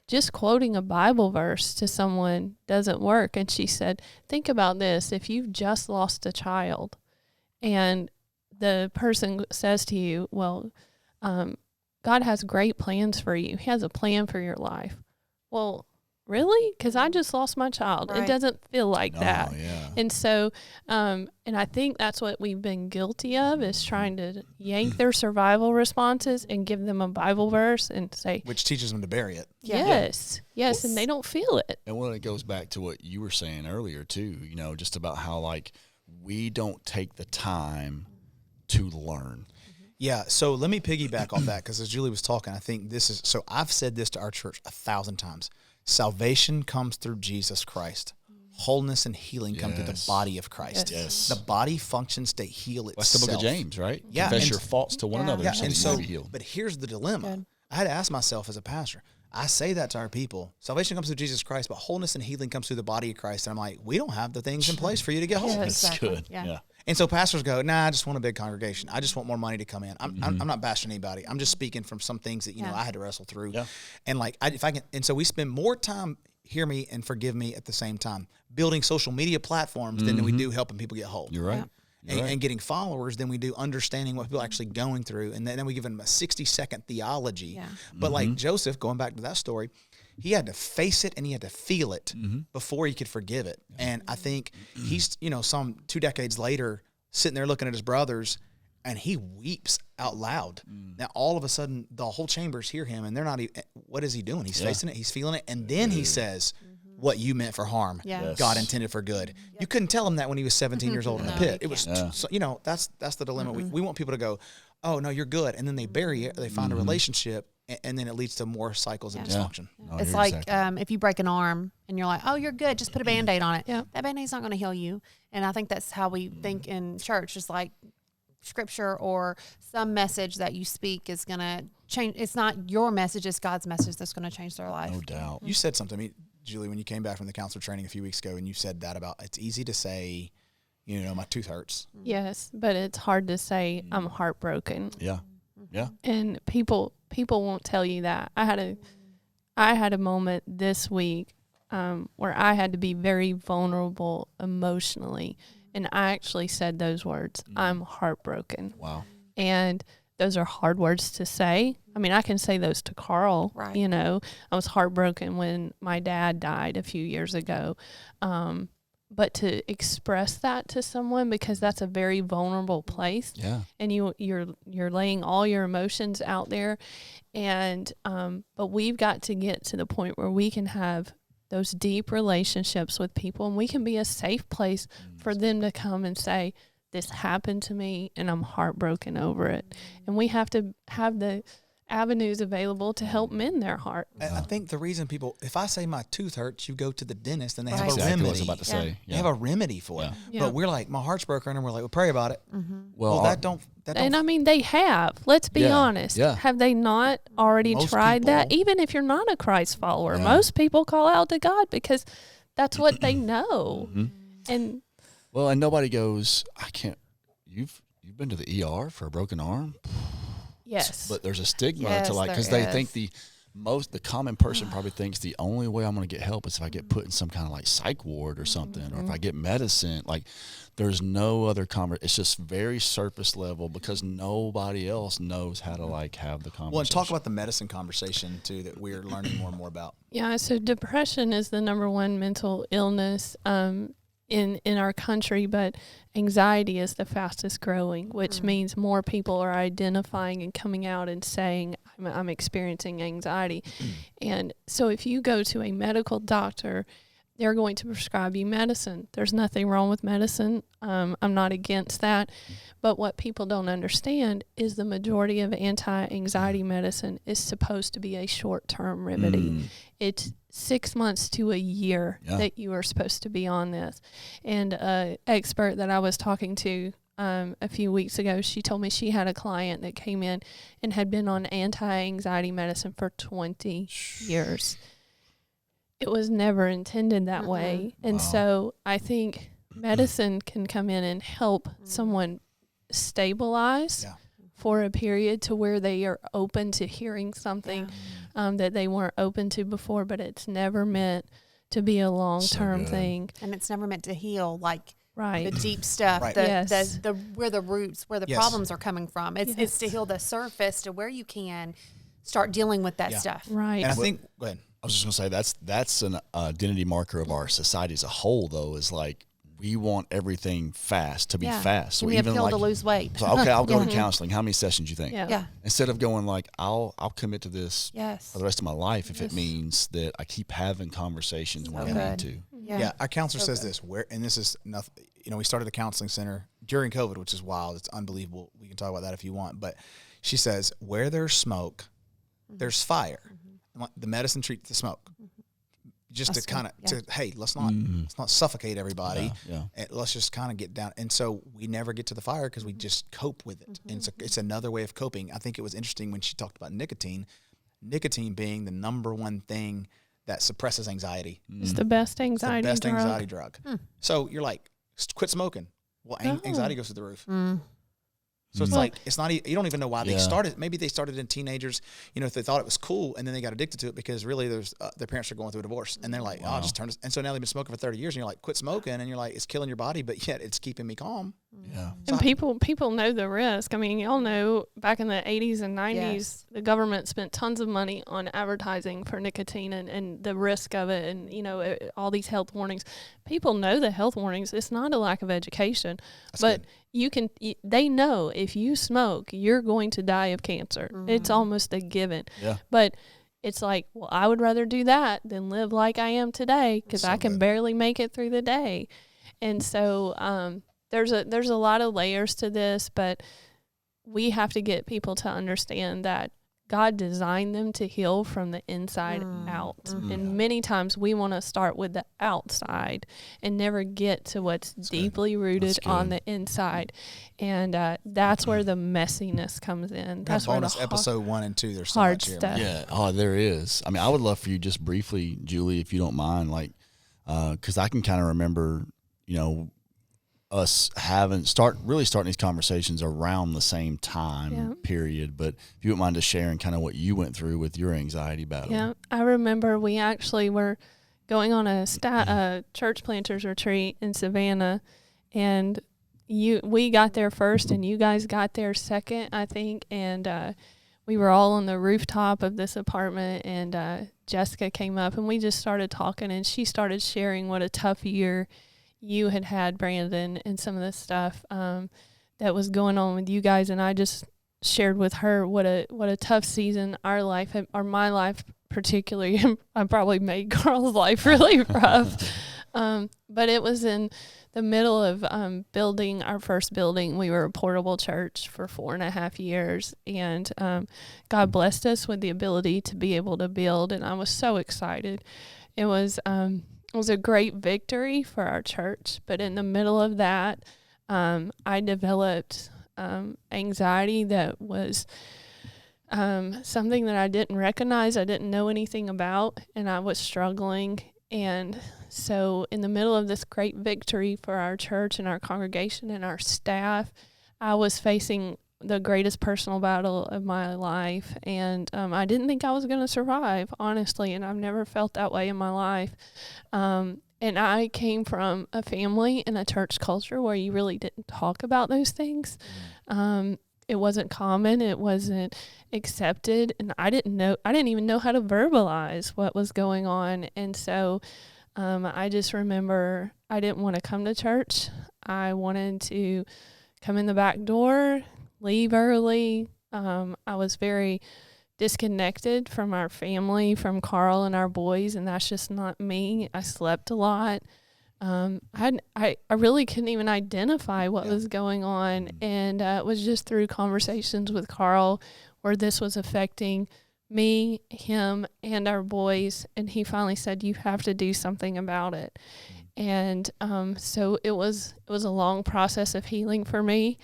just quoting a Bible verse to someone doesn't work. And she said, think about this. If you've just lost a child and the person says to you, well, God has great plans for you. He has a plan for your life. Well, really? Because I just lost my child. Right. It doesn't feel like that. Yeah. And so, and I think that's what we've been guilty of, is trying to yank their survival responses and give them a Bible verse and say, Which teaches them to bury it. yes, and they don't feel it. And when it goes back to what you were saying earlier too, just about how like we don't take the time to learn. Yeah, so let me piggyback off that, because as Julie was talking, I think this is, so I've said this to our church 1,000 times. Salvation comes through Jesus Christ. Wholeness and healing come through the body of Christ. Yes. The body functions to heal itself. That's the book of James, right? Yeah. Confess And your faults to one another Yeah, so and that so, you may be healed. but here's the dilemma. Good. I had to ask myself as a pastor, I say that to our people. Salvation comes through Jesus Christ, but wholeness and healing comes through the body of Christ. And I'm like, we don't have the things in place for you to get whole. Yeah, That's exactly. good. Yeah. Yeah. And so pastors go, nah, I just want a big congregation. I just want more money to come in. I'm not bashing anybody. I'm just speaking from some things that, I had to wrestle through. Yeah. And like, and so we spend more time, hear me and forgive me at the same time, building social media platforms than we do helping people get whole. You're right. Yeah. And getting followers than we do understanding what people are actually going through. And then we give them a 60-second theology. Yeah. But like Joseph, going back to that story, he had to face it and he had to feel it before he could forgive it. And I think he's, some 2 decades later, sitting there looking at his brothers, and he weeps out loud. Now, all of a sudden, the whole chambers hear him, and they're not even, what is he doing? He's facing it, he's feeling it, and then he says, what you meant for harm, Yes. God intended for good. You couldn't tell him that when he was 17 years old in the No, pit. you It was, can't. so, that's the dilemma. We want people to go, oh, no, you're good. And then they bury it, or they find a relationship, and then it leads to more cycles of dysfunction. No, It's you're like exactly if you break an arm and you're like, oh, you're good, just put a Band-Aid on it. Yeah. That Band-Aid's not going to heal you. And I think that's how we think in church. It's like scripture or some message that you speak is going to change. It's not your message, it's God's message that's going to change their life. no doubt. You said something to me, Julie, when you came back from the counselor training a few weeks ago, and you said that about, it's easy to say, my tooth hurts. Yes, but it's hard to say I'm heartbroken. Yeah. Yeah. And people won't tell you that. I had a moment this week where I had to be very vulnerable emotionally, and I actually said those words. I'm heartbroken. Wow. And those are hard words to say. I mean, I can say those to Carl. Right. I was heartbroken when my dad died a few years ago. But to express that to someone, because that's a very vulnerable place, Yeah. and you're laying all your emotions out there, and but we've got to get to the point where we can have those deep relationships with people, and we can be a safe place for them to come and say, this happened to me and I'm heartbroken over it. And we have to have the avenues available to help mend their heart. I think the reason people, if I say my tooth hurts, you go to the dentist and they have Right. a Exactly remedy. what I was about to say. They have a remedy for it. Yeah. But we're like, my heart's broken, and we're like, well, pray about it. Well, That don't. And I mean, they have. Let's be Yeah, honest. yeah. Have they not already Most tried that? people- Even if you're not a Christ follower, Yeah. most people call out to God because that's what they know. And Well, and nobody goes, I can't. You've been to the ER for a broken arm, yes, but there's a stigma Yes, to like, because there they is. think the common person probably thinks the only way I'm going to get help is if I get put in some kind of like psych ward or something, or if I get medicine. Like, there's no other It's just very surface level because nobody else knows how to like have the conversation. Well, and talk about the medicine conversation too that we're learning more and more about. yeah. So depression is the number one mental illness in our country, but anxiety is the fastest growing, which means more people are identifying and coming out and saying, I'm experiencing anxiety. And so if you go to a medical doctor, they're going to prescribe you medicine. There's nothing wrong with medicine. I'm not against that. But what people don't understand is the majority of anti-anxiety medicine is supposed to be a short-term remedy. It's 6 months to a year that you are supposed to be on this. And an expert that I was talking to a few weeks ago, she told me she had a client that came in and had been on anti-anxiety medicine for 20 years. It was never intended that way. And so I think medicine can come in and help someone stabilize for a period to where they are open to hearing something that they weren't open to before, but it's never meant to be a long-term good. thing. And it's never meant to heal like Right. the deep stuff, Right. Yes. the where the roots, where the Yes. problems are coming from. It's to heal the surface to where you can start dealing with that Yeah. stuff. Right. And I think, go ahead. I was just gonna say that's an identity marker of our society as a whole, though, is like we want everything fast to be fast. Give So me a even pill like, to lose weight. so, okay, I'll go to counseling. How many sessions you think? Yeah. Yeah. Instead of going like I'll commit to this Yes. for the rest of my life if it means that I keep having conversations when I need good. to. Yeah, our counselor says this, and this is nothing, we started a counseling center during COVID, which is wild. It's unbelievable. We can talk about that if you want. But she says, where there's smoke, there's fire. And like, the medicine treats the smoke. Just That's to kind good. of, hey, let's not suffocate everybody. Yeah. And let's just kind of get down. And so we never get to the fire because we just cope with it. And it's another way of coping. I think it was interesting when she talked about nicotine being the number one thing that suppresses anxiety. It's the best It's the anxiety best drug. anxiety drug. So you're like, quit smoking. Well, anxiety goes through the roof. So it's like, it's not, you don't even know why they started. Maybe they started in teenagers, if they thought it was cool and then they got addicted to it because really their parents are going through a divorce and they're like, oh, just turn this. And so now they've been smoking for 30 years and you're like, quit smoking. And you're like, it's killing your body, but yet it's keeping me calm. Yeah. And people know the risk. I mean, y'all know back in the 80s and 90s, Yes. the government spent tons of money on advertising for nicotine and the risk of it and, all these health warnings. People know the health warnings. It's not a lack of education. But they know if you smoke, you're going to die of cancer. It's almost a given. Yeah. But it's like, well, I would rather do that than live like I am today because I can barely make it through the day. And so there's a lot of layers to this, but we have to get people to understand that God designed them to heal from the inside out. And many times we want to start with the outside and never get to what's deeply rooted on the inside. And that's where the messiness comes in. That's where bonus the episode 1 and 2. There's so hard much here. stuff. Yeah. Oh, there is. I mean, I would love for you just briefly, Julie, if you don't mind, like, because I can kind of remember, us starting these conversations around the same time period. But if you wouldn't mind just sharing kind of what you went through with your anxiety battle. Yeah, I remember we actually were going on a church planters retreat in Savannah, and we got there first, and you guys got there second, I think, and we were all on the rooftop of this apartment, and Jessica came up, and we just started talking, and she started sharing what a tough year you had, Brandon, and some of the stuff that was going on with you guys, and I just shared with her what a tough season our life or my life particularly. I probably made Carl's life really rough, but it was in the middle of building our first building. We were a portable church for 4.5 years, and God blessed us with the ability to be able to build, and I was so excited. It was a great victory for our church, but in the middle of that, I developed anxiety that was something that I didn't recognize, I didn't know anything about, and I was struggling. And so in the middle of this great victory for our church and our congregation and our staff, I was facing the greatest personal battle of my life, and I didn't think I was going to survive, honestly, and I've never felt that way in my life. And I came from a family and a church culture where you really didn't talk about those things. It wasn't common, it wasn't accepted, and I didn't even know how to verbalize what was going on. And so I just remember I didn't want to come to church. I wanted to come in the back door, leave early. I was very disconnected from our family, from Carl and our boys, and that's just not me. I slept a lot. I really couldn't even identify what was going on, and it was just through conversations with Carl where this was affecting me, him, and our boys, and he finally said, "You have to do something about it." And so it was a long process of healing for me.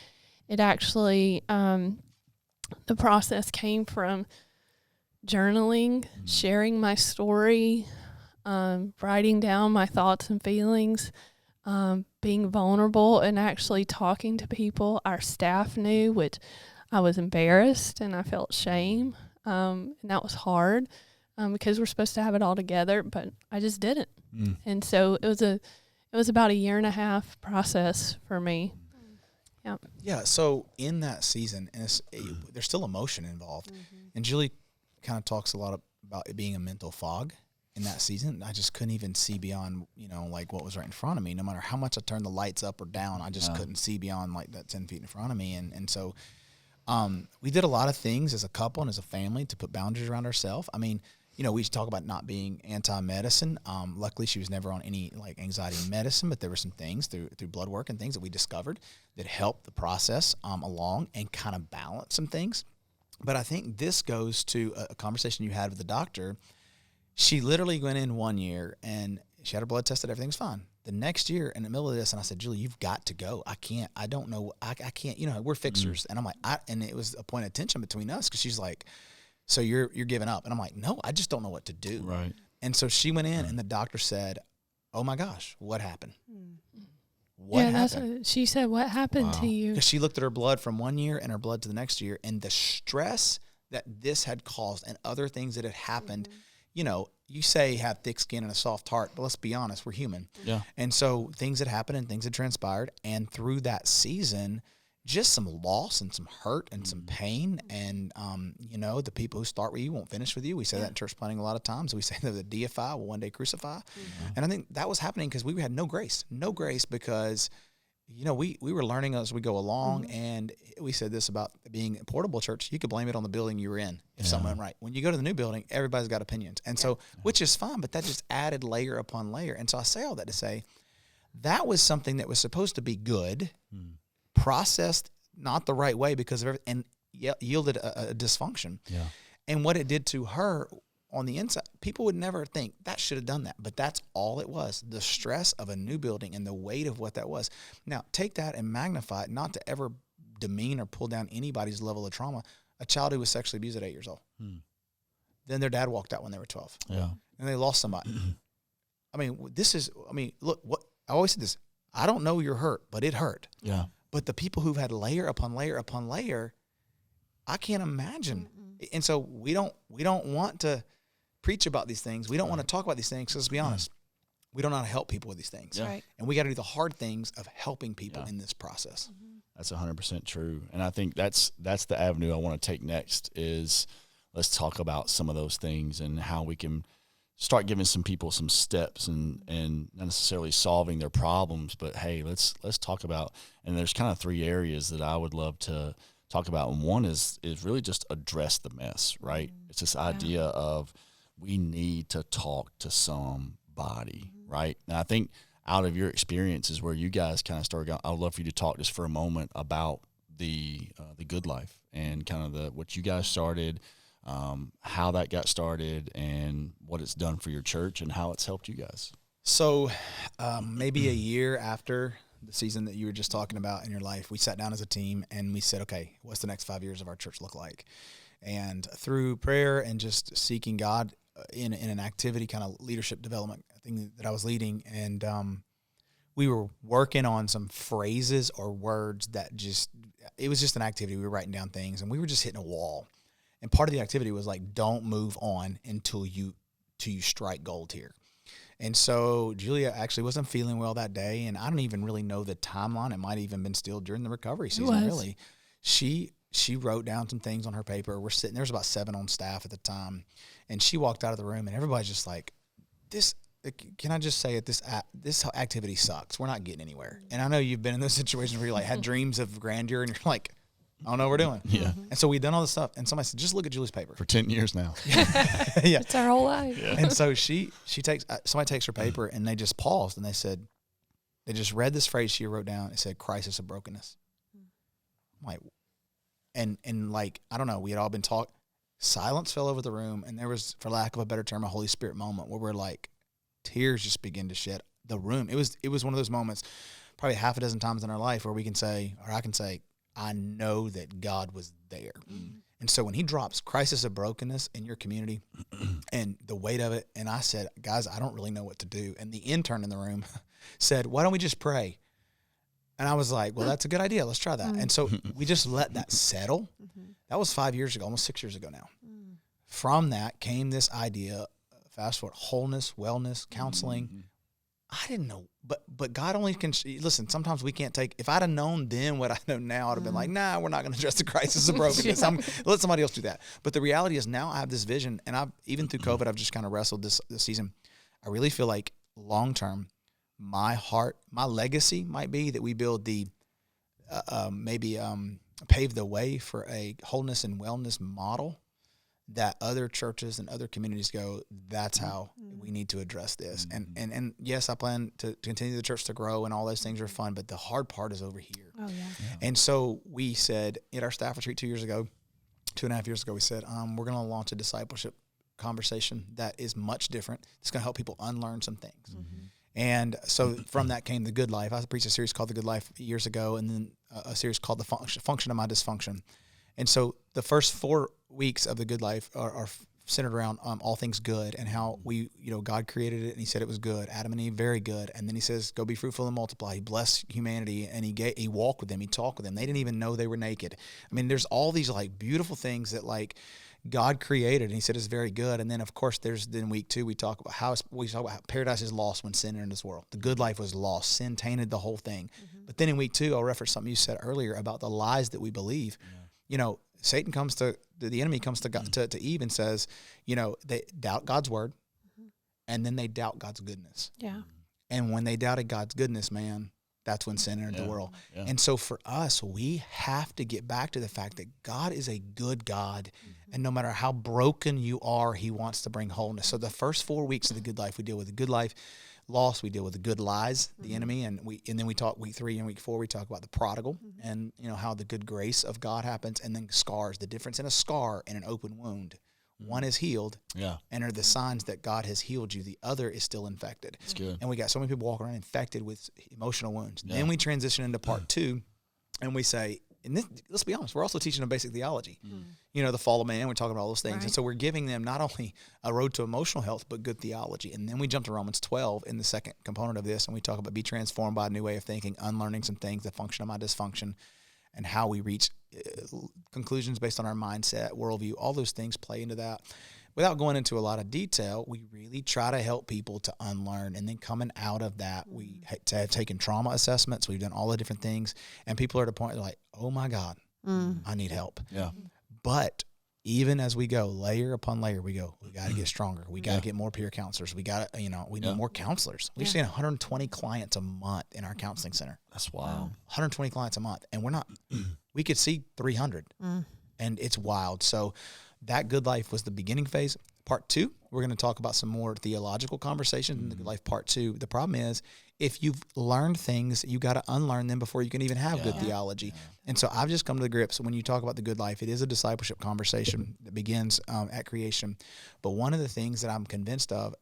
It actually, the process came from journaling, sharing my story, writing down my thoughts and feelings, being vulnerable, and actually talking to people. Our staff knew, which I was embarrassed and I felt shame, and that was hard because we're supposed to have it all together, but I just didn't. And so it it was about a 1.5 year process for me. Yep. Yeah. So in that season, and there's still emotion involved. And Julie kind of talks a lot about it being a mental fog in that season. I just couldn't even see beyond, like what was right in front of me. No matter how much I turned the lights up or down, I just couldn't see beyond like that 10 feet in front of me. And so we did a lot of things as a couple and as a family to put boundaries around ourselves. I mean, we talk about not being anti-medicine. Luckily, she was never on any like anxiety medicine, but there were some things through blood work and things that we discovered that helped the process along and kind of balance some things. But I think this goes to a conversation you had with the doctor. She literally went in 1 year and she had her blood tested. Everything's fine. The next year in the middle of this, and I said, Julie, you've got to go. I can't, I don't know. I can't, we're fixers. And I'm like, and it was a point of tension between us because she's like, so you're giving up. And I'm like, no, I just don't know what to do. Right. And so she went in and the doctor said, oh my gosh, what happened? What happened? That's what she said. What happened to you? Because she looked at her blood from 1 year and her blood to the next year, and the stress that this had caused and other things that had happened, you say have thick skin and a soft heart, but let's be honest, we're human. Yeah. And so things had happened and things had transpired. And through that season, just some loss and some hurt and some pain. And, the people who start with you won't finish with you. We say that in church planning a lot of times. We say that the deify will one day crucify. And I think that was happening because we had no grace because, we were learning as we go along. And we said this about being a portable church. You could blame it on the building you were in if something went right. When you go to the new building, everybody's got opinions. And so, which is fine, but that just added layer upon layer. And so I say all that to say that was something that was supposed to be good, processed not the right way because of everything, and yielded a dysfunction. Yeah. And what it did to her on the inside, people would never think that should have done that, but that's all it was, the stress of a new building and the weight of what that was. Now, take that and magnify it, not to ever demean or pull down anybody's level of trauma. A child who was sexually abused at 8 years old. Then their dad walked out when they were 12. Yeah. And they lost somebody. Look, what I always said this, I don't know you're hurt, but it hurt. Yeah. But the people who've had layer upon layer upon layer, I can't imagine. And so we don't want to preach about these things. We don't want to talk about these things. So let's be honest. We don't know how to help people with these things. Yeah. Right. And we got to do the hard things of helping people in this process. That's 100% true. And I think that's the avenue I want to take next is let's talk about some of those things and how we can start giving some people some steps and not necessarily solving their problems, but hey, let's talk about, and there's kind of 3 areas that I would love to talk about. And one is really just address the mess, right? It's this idea of we need to talk to somebody, right? And I think out of your experiences where you guys kind of started going, I would love for you to talk just for a moment about the good life and kind of what you guys started, how that got started and what it's done for your church and how it's helped you guys. So maybe a year after the season that you were just talking about in your life, we sat down as a team and we said, okay, what's the next 5 years of our church look like? And through prayer and just seeking God in an activity, kind of leadership development thing that I was leading, and we were working on some phrases or words that it was just an activity. We were writing down things and we were just hitting a wall. And part of the activity was like, don't move on until you strike gold here. And so Julia actually wasn't feeling well that day, and I don't even really know the timeline. It might have even been still during the recovery season, really. She wrote down some things on her paper. We're sitting, there was about 7 on staff at the time, and she walked out of the room, and everybody's just like, this, can I just say it, this activity sucks. We're not getting anywhere. And I know you've been in those situations where you like had dreams of grandeur, and you're like, I don't know what we're doing. Yeah. And so we've done all this stuff, and somebody said, just look at Julie's paper. For 10 years now. Yeah. It's our whole life. Yeah. And so somebody takes her paper, and they just paused, and they said, they just read this phrase she wrote down. It said, crisis of brokenness. I'm like, and like, I don't know, we had all been talking. Silence fell over the room, and there was, for lack of a better term, a Holy Spirit moment where we're like, tears just begin to shed the room. It was one of those moments, probably half a dozen times in our life, where we can say, or I can say, I know that God was there. And so when he drops crisis of brokenness in your community and the weight of it, and I said, guys, I don't really know what to do. And the intern in the room said, why don't we just pray? And I was like, well, that's a good idea. Let's try that. And so we just let that settle. That was 5 years ago, almost 6 years ago now. From that came this idea, fast forward, wholeness, wellness, counseling. I didn't know, but God only can listen. Sometimes we can't take. If I'd have known then what I know now, I'd have been like, nah, we're not going to address the crisis of brokenness. Let somebody else do that. But the reality is now I have this vision, and even through COVID, I've just kind of wrestled this season. I really feel like long term, my legacy might be that we build the pave the way for a wholeness and wellness model that other churches and other communities go, that's how we need to address this. And yes, I plan to continue the church to grow, and all those things are fun, but the hard part is over here. Oh, yeah. And so we said at our staff retreat 2.5 years ago, we said, we're going to launch a discipleship conversation that is much different. It's going to help people unlearn some things. And so from that came The Good Life. I preached a series called The Good Life years ago, and then a series called The Function of My Dysfunction. And so the first 4 weeks of The Good Life are centered around all things good, and how God created it, and he said it was good. Adam and Eve, very good. And then he says, go be fruitful and multiply. He blessed humanity, and he walked with them. He talked with them. They didn't even know they were naked. I mean, there's all these like beautiful things that like God created, and he said it's very good. And then of course then week 2, we talk about how paradise is lost when sin entered this world. The good life was lost. Sin tainted the whole thing. But then in week 2, I'll reference something you said earlier about the lies that we believe. Satan comes to the enemy comes to God, to Eve and says, they doubt God's word, and then they doubt God's goodness. Yeah. And when they doubted God's goodness, man, that's when sin entered the world. Yeah. And so for us, we have to get back to the fact that God is a good God, and no matter how broken you are, he wants to bring wholeness. So the first 4 weeks of The Good Life, we deal with the good life loss, we deal with the good lies, the enemy, and then we talk week 3 and week 4, we talk about the prodigal, and how the good grace of God happens, and then scars, the difference in a scar and an open wound. One is healed, and are the signs that God has healed you. The other is still infected. That's good. And we got so many people walking around infected with emotional wounds. Then we transition into part 2, and we say, and this, let's be honest, we're also teaching them basic theology. The fall of man, we're talking about all those things. Right. And so we're giving them not only a road to emotional health, but good theology. And then we jump to Romans 12 in the second component of this, and we talk about be transformed by a new way of thinking, unlearning some things, the function of my dysfunction, and how we reach conclusions based on our mindset, worldview. All those things play into that. Without going into a lot of detail, we really try to help people to unlearn. And then coming out of that, we have taken trauma assessments. We've done all the different things. And people are at a point like, oh my God, I need help. Yeah. But even as we go layer upon layer, we got to get stronger. We got to get more peer counselors. We got to, we need more counselors. We've seen 120 clients a month in our counseling center. That's wild. 120 clients a month. And we're not, we could see 300 and it's wild. So that Good Life was the beginning phase. Part 2, we're going to talk about some more theological conversations in the Good Life part 2. The problem is, if you've learned things, you got to unlearn them before you can even have good theology. Yeah. And so I've just come to the grips, when you talk about the Good Life, it is a discipleship conversation that begins at creation. But one of the things that I'm convinced of,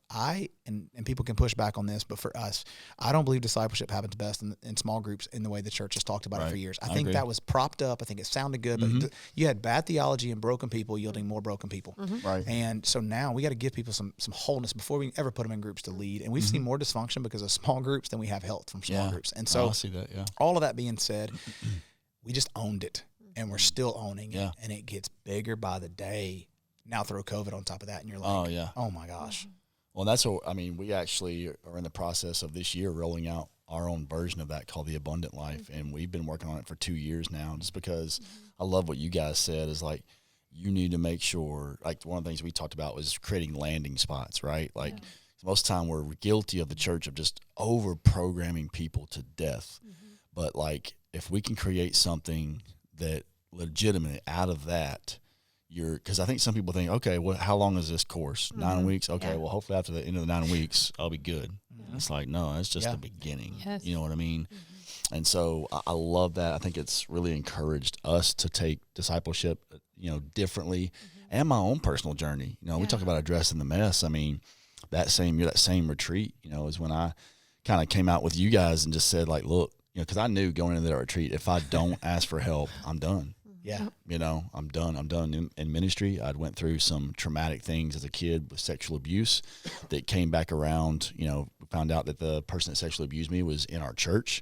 and people can push back on this, but for us, I don't believe discipleship happens best in small groups in the way the church has talked about it for years. I think that was propped up. I think it sounded good, but you had bad theology and broken people yielding more broken people. Right. And so now we got to give people some wholeness before we ever put them in groups to lead. And we've seen more dysfunction because of small groups than we have health from small groups. And so I see that, all of that being said, we just owned it, and we're still owning it, and it gets bigger by the day. Now throw COVID on top of that, and you're like, oh my gosh. Well, that's what, we actually are in the process of this year rolling out our own version of that called the Abundant Life. And we've been working on it for 2 years now, just because I love what you guys said is like, you need to make sure, like one of the things we talked about was creating landing spots, right? Like most of the time we're guilty of the church of just over programming people to death. But like, if we can create something that legitimate out of that, because I think some people think, okay, well, how long is this course? 9 weeks? Okay, well, hopefully after the end of the 9 weeks, I'll be good. It's like, no, it's just the beginning. Yes. You know what I mean? And so I love that. I think it's really encouraged us to take discipleship, differently, and my own personal journey. We talk about addressing the mess. That same retreat, is when I kind of came out with you guys and just said, like, look, because I knew going into that retreat, if I don't ask for help, I'm done. Yeah. I'm done. I'm done in ministry. I'd went through some traumatic things as a kid with sexual abuse that came back around. We found out that the person that sexually abused me was in our church.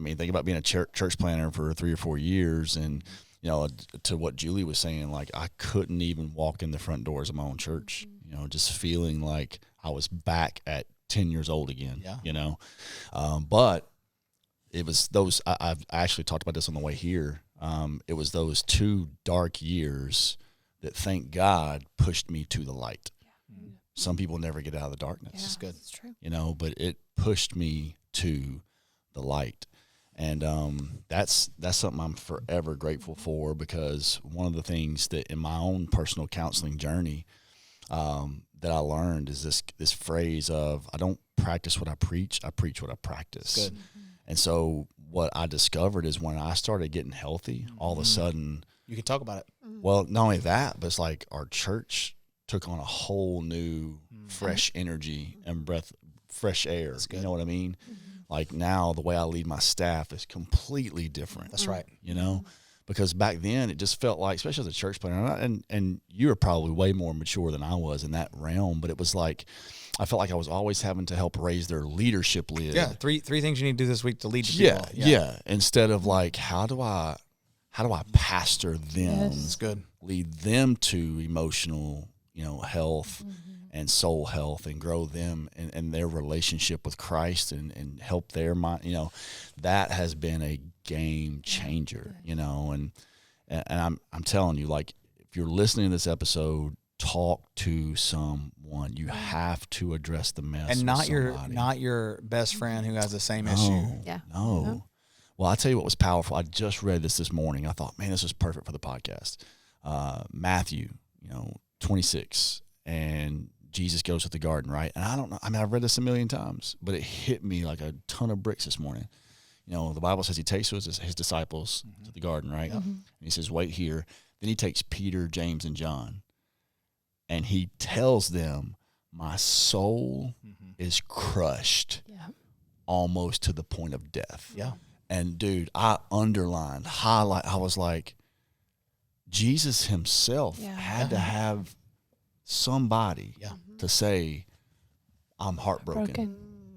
Think about being a church planner for 3 or 4 years, and to what Julie was saying, like I couldn't even walk in the front doors of my own church. Just feeling like I was back at 10 years old again, Yeah. you know? But it was those, I actually talked about this on the way here. It was those 2 dark years that, thank God, pushed me to the light. Some people never get out of the darkness. That's good. It's true. You know, but it pushed me to the light. And that's something I'm forever grateful for, because one of the things that in my own personal counseling journey that I learned is this phrase of, I don't practice what I preach what I practice. Good. And so what I discovered is when I started getting healthy, all of a sudden, You can talk about it. well, not only that, but it's like our church took on a whole new fresh energy and fresh air. You know what I mean? Like now the way I lead my staff is completely different. That's right. You know, because back then it just felt like, especially as a church planner, and you were probably way more mature than I was in that realm, but it was like, I felt like I was always having to help raise their leadership lid. Yeah. Three things you need to do this week to lead Yeah, people. yeah. Instead of like, how do I pastor them, That's good. lead them to emotional, health and soul health, and grow them in their relationship with Christ, and help their mind, that has been a game changer, and I'm telling you, like, if you're listening to this episode, talk to someone. You have to address the mess, And not with your best friend who has the same issue. Yeah. No. Well, I'll tell you what was powerful. I just read this morning. I thought, man, this is perfect for the podcast. Matthew, 26, and Jesus goes to the garden, right? And I don't know. I mean, I've read this a million times, but it hit me like a ton of bricks this morning. The Bible says he takes his disciples to the garden, right? And he says, wait here. Then he takes Peter, James, and John, and he tells them, my soul is crushed almost to the point of death. Yeah. And dude, I underlined, highlight. I was like, Jesus himself had to have somebody to say, I'm heartbroken.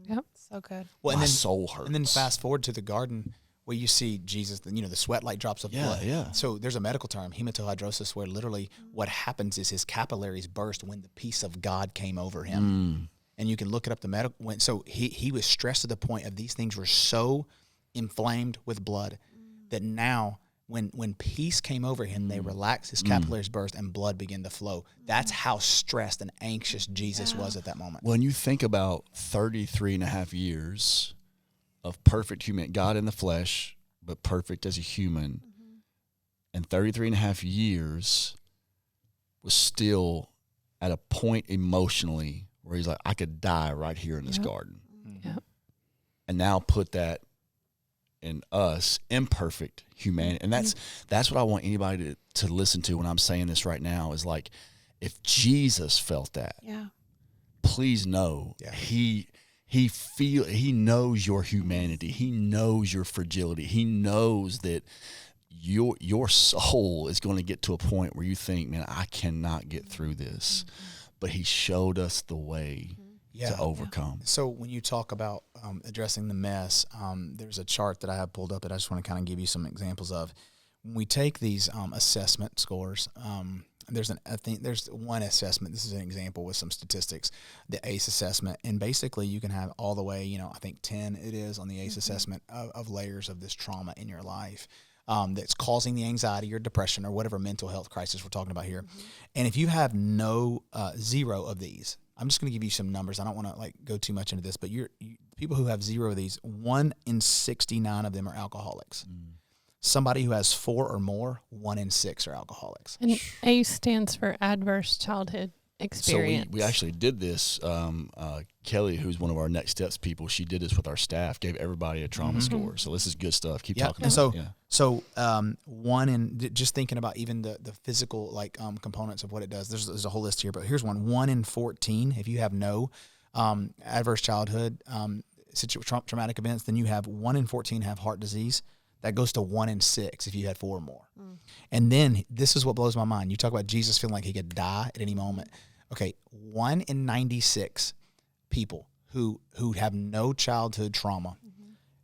Yep. So good. Well, My soul hurts. And then fast forward to the garden where you see Jesus, the sweat like drops of blood. Yeah. So there's a medical term, hematohydrosis, where literally what happens is his capillaries burst when the peace of God came over him. And you can look it up, the medical. So he was stressed to the point of these things were so inflamed with blood that now when peace came over him, they relaxed, his capillaries burst, and blood began to flow. That's how stressed and anxious Jesus was at that moment. When you think about 33 and a half years of perfect human, God in the flesh, but perfect as a human, and 33 and a half years was still at a point emotionally where he's like, I could die right here in this garden. And now put that in us, imperfect humanity. And that's what I want anybody to listen to when I'm saying this right now, is like, if Jesus felt that, please know he knows your humanity. He knows your fragility. He knows that your soul is going to get to a point where you think, man, I cannot get through this. But he showed us the way to overcome. So when you talk about addressing the mess, there's a chart that I have pulled up that I just want to kind of give you some examples of. When we take these assessment scores, there's one assessment. This is an example with some statistics, the ACE assessment, and basically you can have all the way, I think 10 it is on the ACE assessment of layers of this trauma in your life that's causing the anxiety or depression or whatever mental health crisis we're talking about here. And if you have no 0 of these, I'm just going to give you some numbers. I don't want to go too much into this, but people who have 0 of these, 1 in 69 of them are alcoholics. Somebody who has 4 or more, 1 in 6 are alcoholics. And ACE stands for Adverse Childhood Experience. So we actually did this. Kelly, who's one of our Next Steps people, she did this with our staff, gave everybody a trauma score. So this is good stuff. Keep talking about it. So 1 in, just thinking about even the physical components of what it does, there's a whole list here, but here's 1 in 14. If you have no adverse childhood traumatic events, then you have 1 in 14 have heart disease. That goes to 1 in 6 if you had 4 or more. And then this is what blows my mind. You talk about Jesus feeling like he could die at any moment. Okay, 1 in 96 people who have no childhood trauma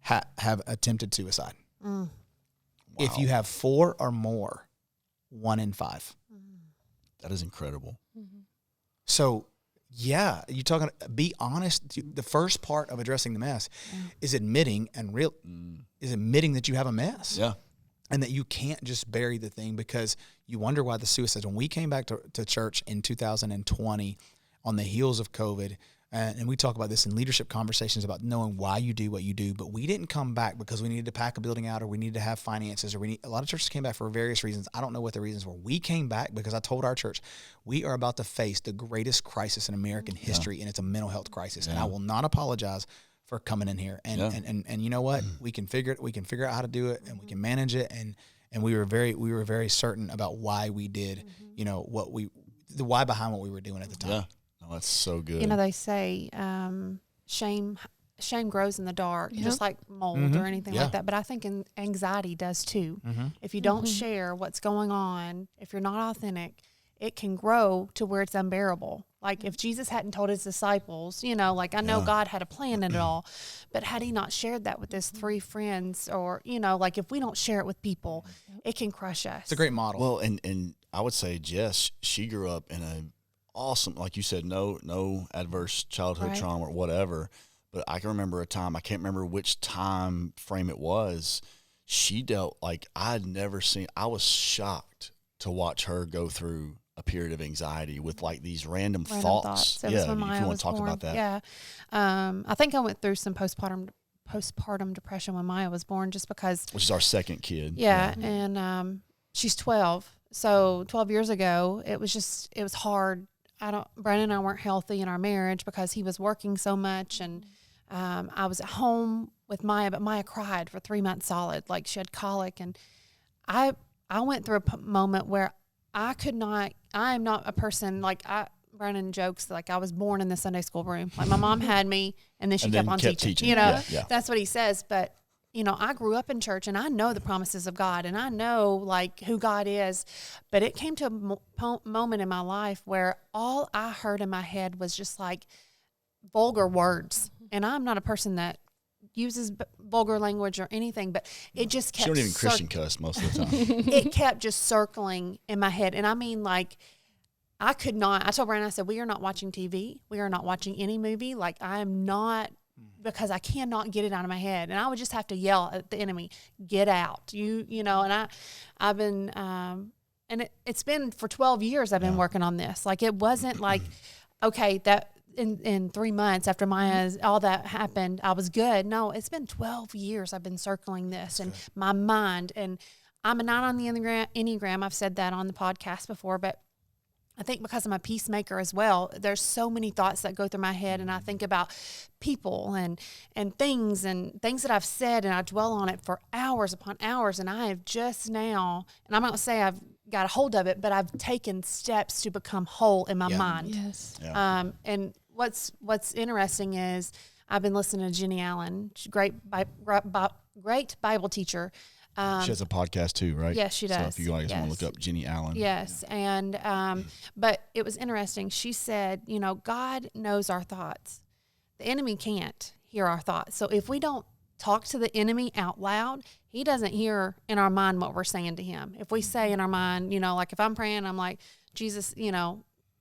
have attempted suicide. Wow. If you have 4 or more, 1 in 5. That is incredible. So Yeah, you talking. Be honest. The first part of addressing the mess is admitting is admitting that you have a mess. Yeah, and that you can't just bury the thing, because you wonder why the suicides. When we came back to church in 2020 on the heels of COVID, and we talk about this in leadership conversations about knowing why you do what you do, but we didn't come back because we needed to pack a building out, or we needed to have finances, or a lot of churches came back for various reasons. I don't know what the reasons were. We came back because I told our church, we are about to face the greatest crisis in American history, and it's a mental health crisis. And I will not apologize for coming in here. And you know what? We can figure it. We can figure out how to do it, and we can manage it. And we were very certain about why we did, the why behind what we were doing at the time. Yeah. Oh, that's so good. They say shame grows in the dark, just like mold or anything like that. But I think anxiety does too. If you don't share what's going on, if you're not authentic, it can grow to where it's unbearable. Like if Jesus hadn't told his disciples, I know God had a plan in it all, but had he not shared that with his 3 friends, or, if we don't share it with people, it can crush us. It's a great model. Well, and I would say Jess, she grew up in a awesome, like you said, no adverse childhood trauma or whatever. But I can remember a time, I can't remember which time frame it was, she dealt like I'd never seen. I was shocked to watch her go through a period of anxiety with like these random thoughts. It was when Maya if you want was to talk born. about that. Yeah. I think I went through some postpartum depression when Maya was born, just because. Which is our second kid. Yeah. And she's 12. So 12 years ago, it was hard. Brandon and I weren't healthy in our marriage because he was working so much, and I was at home with Maya, but Maya cried for 3 months solid. Like she had colic, and I went through a moment where I am not a person like Brandon jokes like I was born in the Sunday school room. Like my mom had me, and then she kept on teaching. That's what he says. But I grew up in church, and I know the promises of God, and I know like who God is. But it came to a moment in my life where all I heard in my head was just like vulgar words. And I'm not a person that uses vulgar language or anything, but it just kept. She don't even Christian cuss most of the time. It kept just circling in my head, and I mean, like, I could not. I told Brandon, I said, we are not watching TV. We are not watching any movie. Like, I am not, because I cannot get it out of my head, and I would just have to yell at the enemy, "Get out!" And I've been, and it's been for 12 years. I've been working on this. Like, it wasn't like, okay, that. In 3 months after all that happened, I was good. No, it's been 12 years I've been circling this, and my mind, and I'm a 9 on the Enneagram. I've said that on the podcast before, but I think because I'm a peacemaker as well, there's so many thoughts that go through my head, and I think about people and things that I've said, and I dwell on it for hours upon hours, and I have just now, and I'm not going to say I've got a hold of it, but I've taken steps to become whole in my mind. Yes. Yeah. And what's interesting is I've been listening to Jenny Allen, great Bible teacher. She has a podcast too, right? Yes, she does. So if you guys want to look up Jenny Allen. Yes. Yeah. And but it was interesting. She said, God knows our thoughts. The enemy can't hear our thoughts. So if we don't talk to the enemy out loud, he doesn't hear in our mind what we're saying to him. If we say in our mind, like if I'm praying, I'm like, Jesus,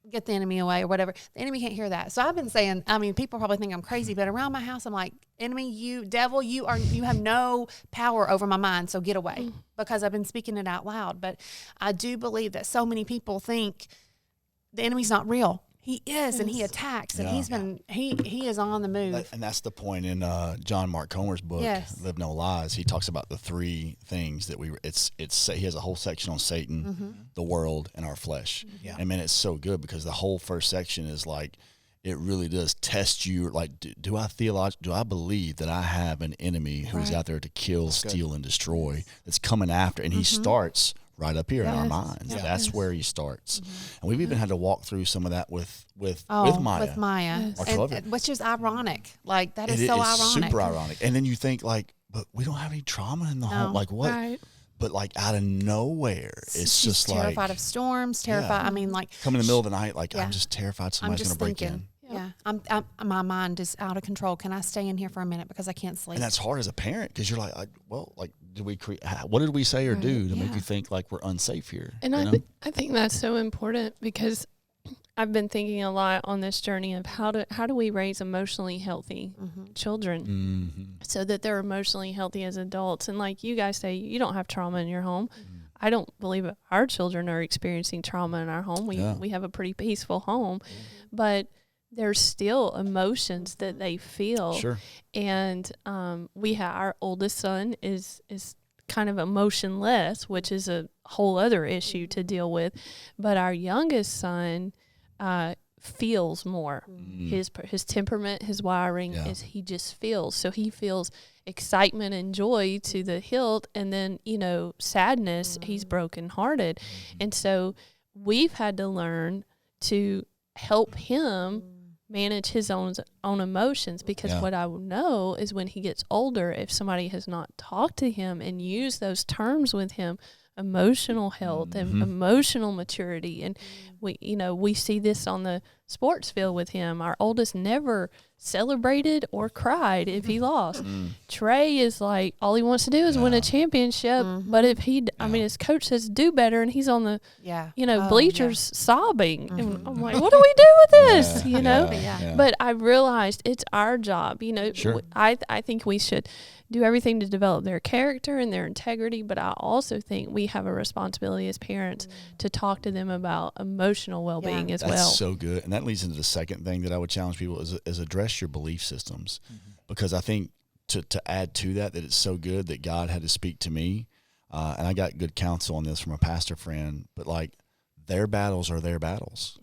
get the enemy away or whatever. The enemy can't hear that. So I've been saying, people probably think I'm crazy, but around my house, I'm like, enemy, you devil, you have no power over my mind. So get away, because I've been speaking it out loud. But I do believe that so many people think the enemy's not real. He is, and he attacks, and he is on the move. And that's the point in John Mark Comer's book, Live No Lies. He talks about the 3 things that he has a whole section on Satan, the world, and our flesh. Yeah. And man, it's so good, because the whole first section is like, it really does test you. Like, do I believe that I have an enemy who is out there to kill, steal, and destroy, that's coming after, and he starts right up here in our minds. Yeah. That's where he starts. And we've even had to walk through some of that with Maya. With Maya. Yes. Which is ironic. Like, that is so ironic. Super ironic. And then you think, like, but we don't have any trauma in the home. Like, what? Right. But, like, out of nowhere, it's just like. Terrified of storms, terrified. I mean, like. Come in the middle of the night, like, I'm just terrified somebody's going to break in. Yeah, my mind is out of control. Can I stay in here for a minute because I can't sleep? And that's hard as a parent, because you're like, what did we say or do to make you think like we're unsafe here? And I think that's so important, because I've been thinking a lot on this journey of how do we raise emotionally healthy children so that they're emotionally healthy as adults. And like you guys say, you don't have trauma in your home. I don't believe our children are experiencing trauma in our home. We have a pretty peaceful home, but there's still emotions that they feel. Sure. And our oldest son is kind of emotionless, which is a whole other issue to deal with. But our youngest son feels more. His temperament, his wiring is he just feels. So he feels excitement and joy to the hilt, and then sadness. He's brokenhearted, and so we've had to learn to help him manage his own emotions, because what I know is when he gets older, if somebody has not talked to him and used those terms with him, emotional health and emotional maturity, and we see this on the sports field with him. Our oldest never celebrated or cried if he lost. Trey is like, all he wants to do is win a championship, but if his coach says do better, and he's on the bleachers sobbing, and I'm like, what do we do with this? But I realized it's our job. Sure. I think we should do everything to develop their character and their integrity, but I also think we have a responsibility as parents to talk to them about emotional well-being as well. That's so good. And that leads into the second thing that I would challenge people is address your belief systems. Because I think to add to that it's so good that God had to speak to me, and I got good counsel on this from a pastor friend, but like their battles are their battles.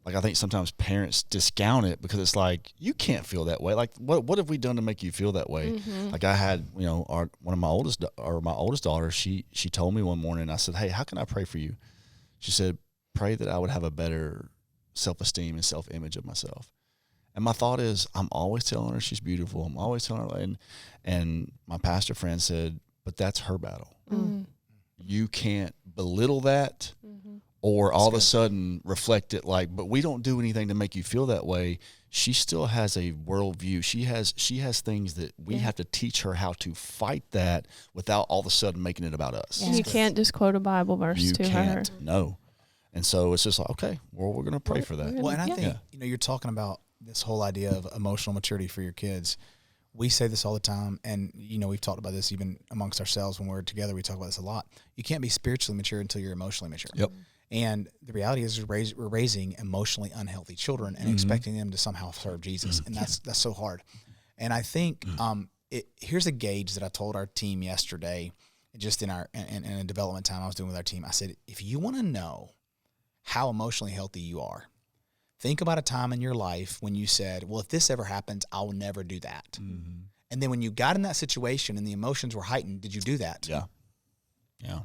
Like, I think sometimes parents discount it because it's like, you can't feel that way. Like, what have we done to make you feel that way? Like, I had, one of my oldest daughters, she told me one morning, I said, hey, how can I pray for you? She said, pray that I would have a better self-esteem and self-image of myself. And my thought is, I'm always telling her she's beautiful. I'm always telling her, and my pastor friend said, but that's her battle. You can't belittle that. Or all of a sudden reflect it like, but we don't do anything to make you feel that way. She still has a worldview. She has things that we have to teach her how to fight that without all of a sudden making it about us. You can't just quote a Bible verse to her. No. And so it's just like, okay, well, we're going to pray for that. Well, and I think, you're talking about this whole idea of emotional maturity for your kids. We say this all the time, and, we've talked about this even amongst ourselves when we're together. We talk about this a lot. You can't be spiritually mature until you're emotionally mature. Yep. And the reality is we're raising emotionally unhealthy children and expecting them to somehow serve Jesus. And that's so hard. And I think here's a gauge that I told our team yesterday, just in a development time I was doing with our team. I said, if you want to know how emotionally healthy you are, think about a time in your life when you said, well, if this ever happens, I'll never do that. And then when you got in that situation and the emotions were heightened, did you do that? Yeah.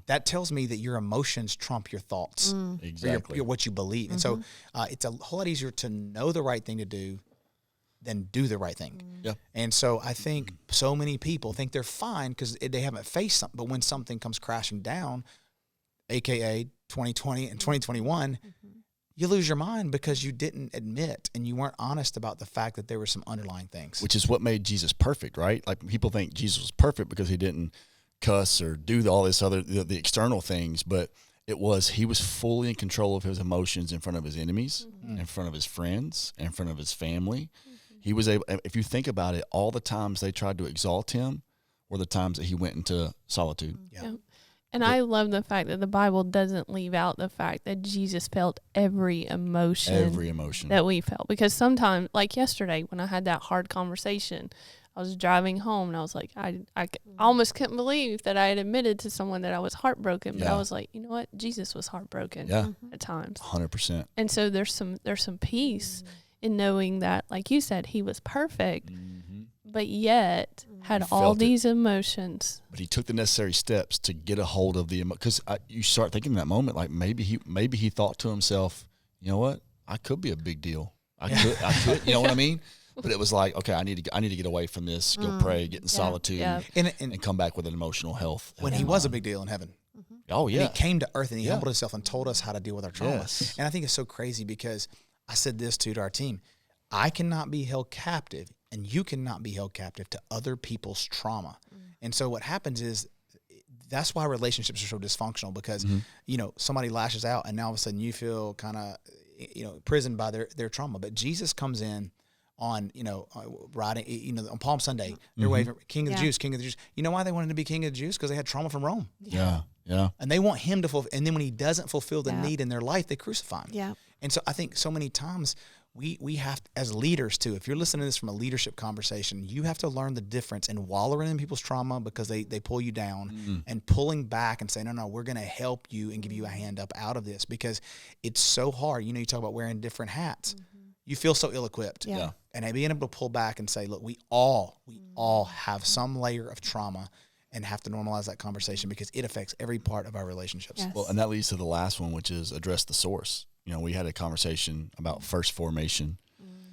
That tells me that your emotions trump your thoughts. Exactly. What you believe. And so it's a whole lot easier to know the right thing to do than do the right thing. Yeah. And so I think so many people think they're fine because they haven't faced something. But when something comes crashing down, AKA 2020 and 2021, you lose your mind because you didn't admit and you weren't honest about the fact that there were some underlying things. Which is what made Jesus perfect, right? Like, people think Jesus was perfect because he didn't cuss or do all this other, the external things, but he was fully in control of his emotions in front of his enemies, in front of his friends, in front of his family. He was able, if you think about it, all the times they tried to exalt him were the times that he went into solitude. And I love the fact that the Bible doesn't leave out the fact that Jesus felt every emotion that we felt. Because sometimes, like yesterday, when I had that hard conversation, I was driving home and I was like, I almost couldn't believe that I had admitted to someone that I was heartbroken. But I was like, you know what? Jesus was heartbroken at times. 100%. And so there's some peace in knowing that, like you said, he was perfect, but yet had all these emotions. But he took the necessary steps to get a hold of the because you start thinking in that moment, like maybe he thought to himself, you know what? I could be a big deal. I could, you know what I mean? But it was like, okay, I need to get away from this, go pray, get in solitude, and come back with an emotional health. When he was a big deal in heaven. Oh, yeah. And he came to earth and he humbled himself and told us how to deal with our trauma. Yes. And I think it's so crazy because I said this to our team. I cannot be held captive and you cannot be held captive to other people's trauma. And so what happens is that's why relationships are so dysfunctional because, somebody lashes out and now all of a sudden you feel kind of imprisoned by their trauma. But Jesus comes in on, riding, on Palm Sunday. They're waving, King of the Jews, King of the Jews. You know why they wanted to be King of the Jews? Because they had trauma from Rome. Yeah. And they want him to fulfill. And then when he doesn't fulfill the need in their life, they crucify him. Yeah. And so I think so many times we have, as leaders too, if you're listening to this from a leadership conversation, you have to learn the difference in wallowing in people's trauma because they pull you down, and pulling back and saying, no, we're going to help you and give you a hand up out of this, because it's so hard. You talk about wearing different hats. You feel so ill-equipped. Yeah. And being able to pull back and say, look, we all have some layer of trauma, and have to normalize that conversation because it affects every part of our relationships. Yes. Well, and that leads to the last one, which is address the source. We had a conversation about first formation,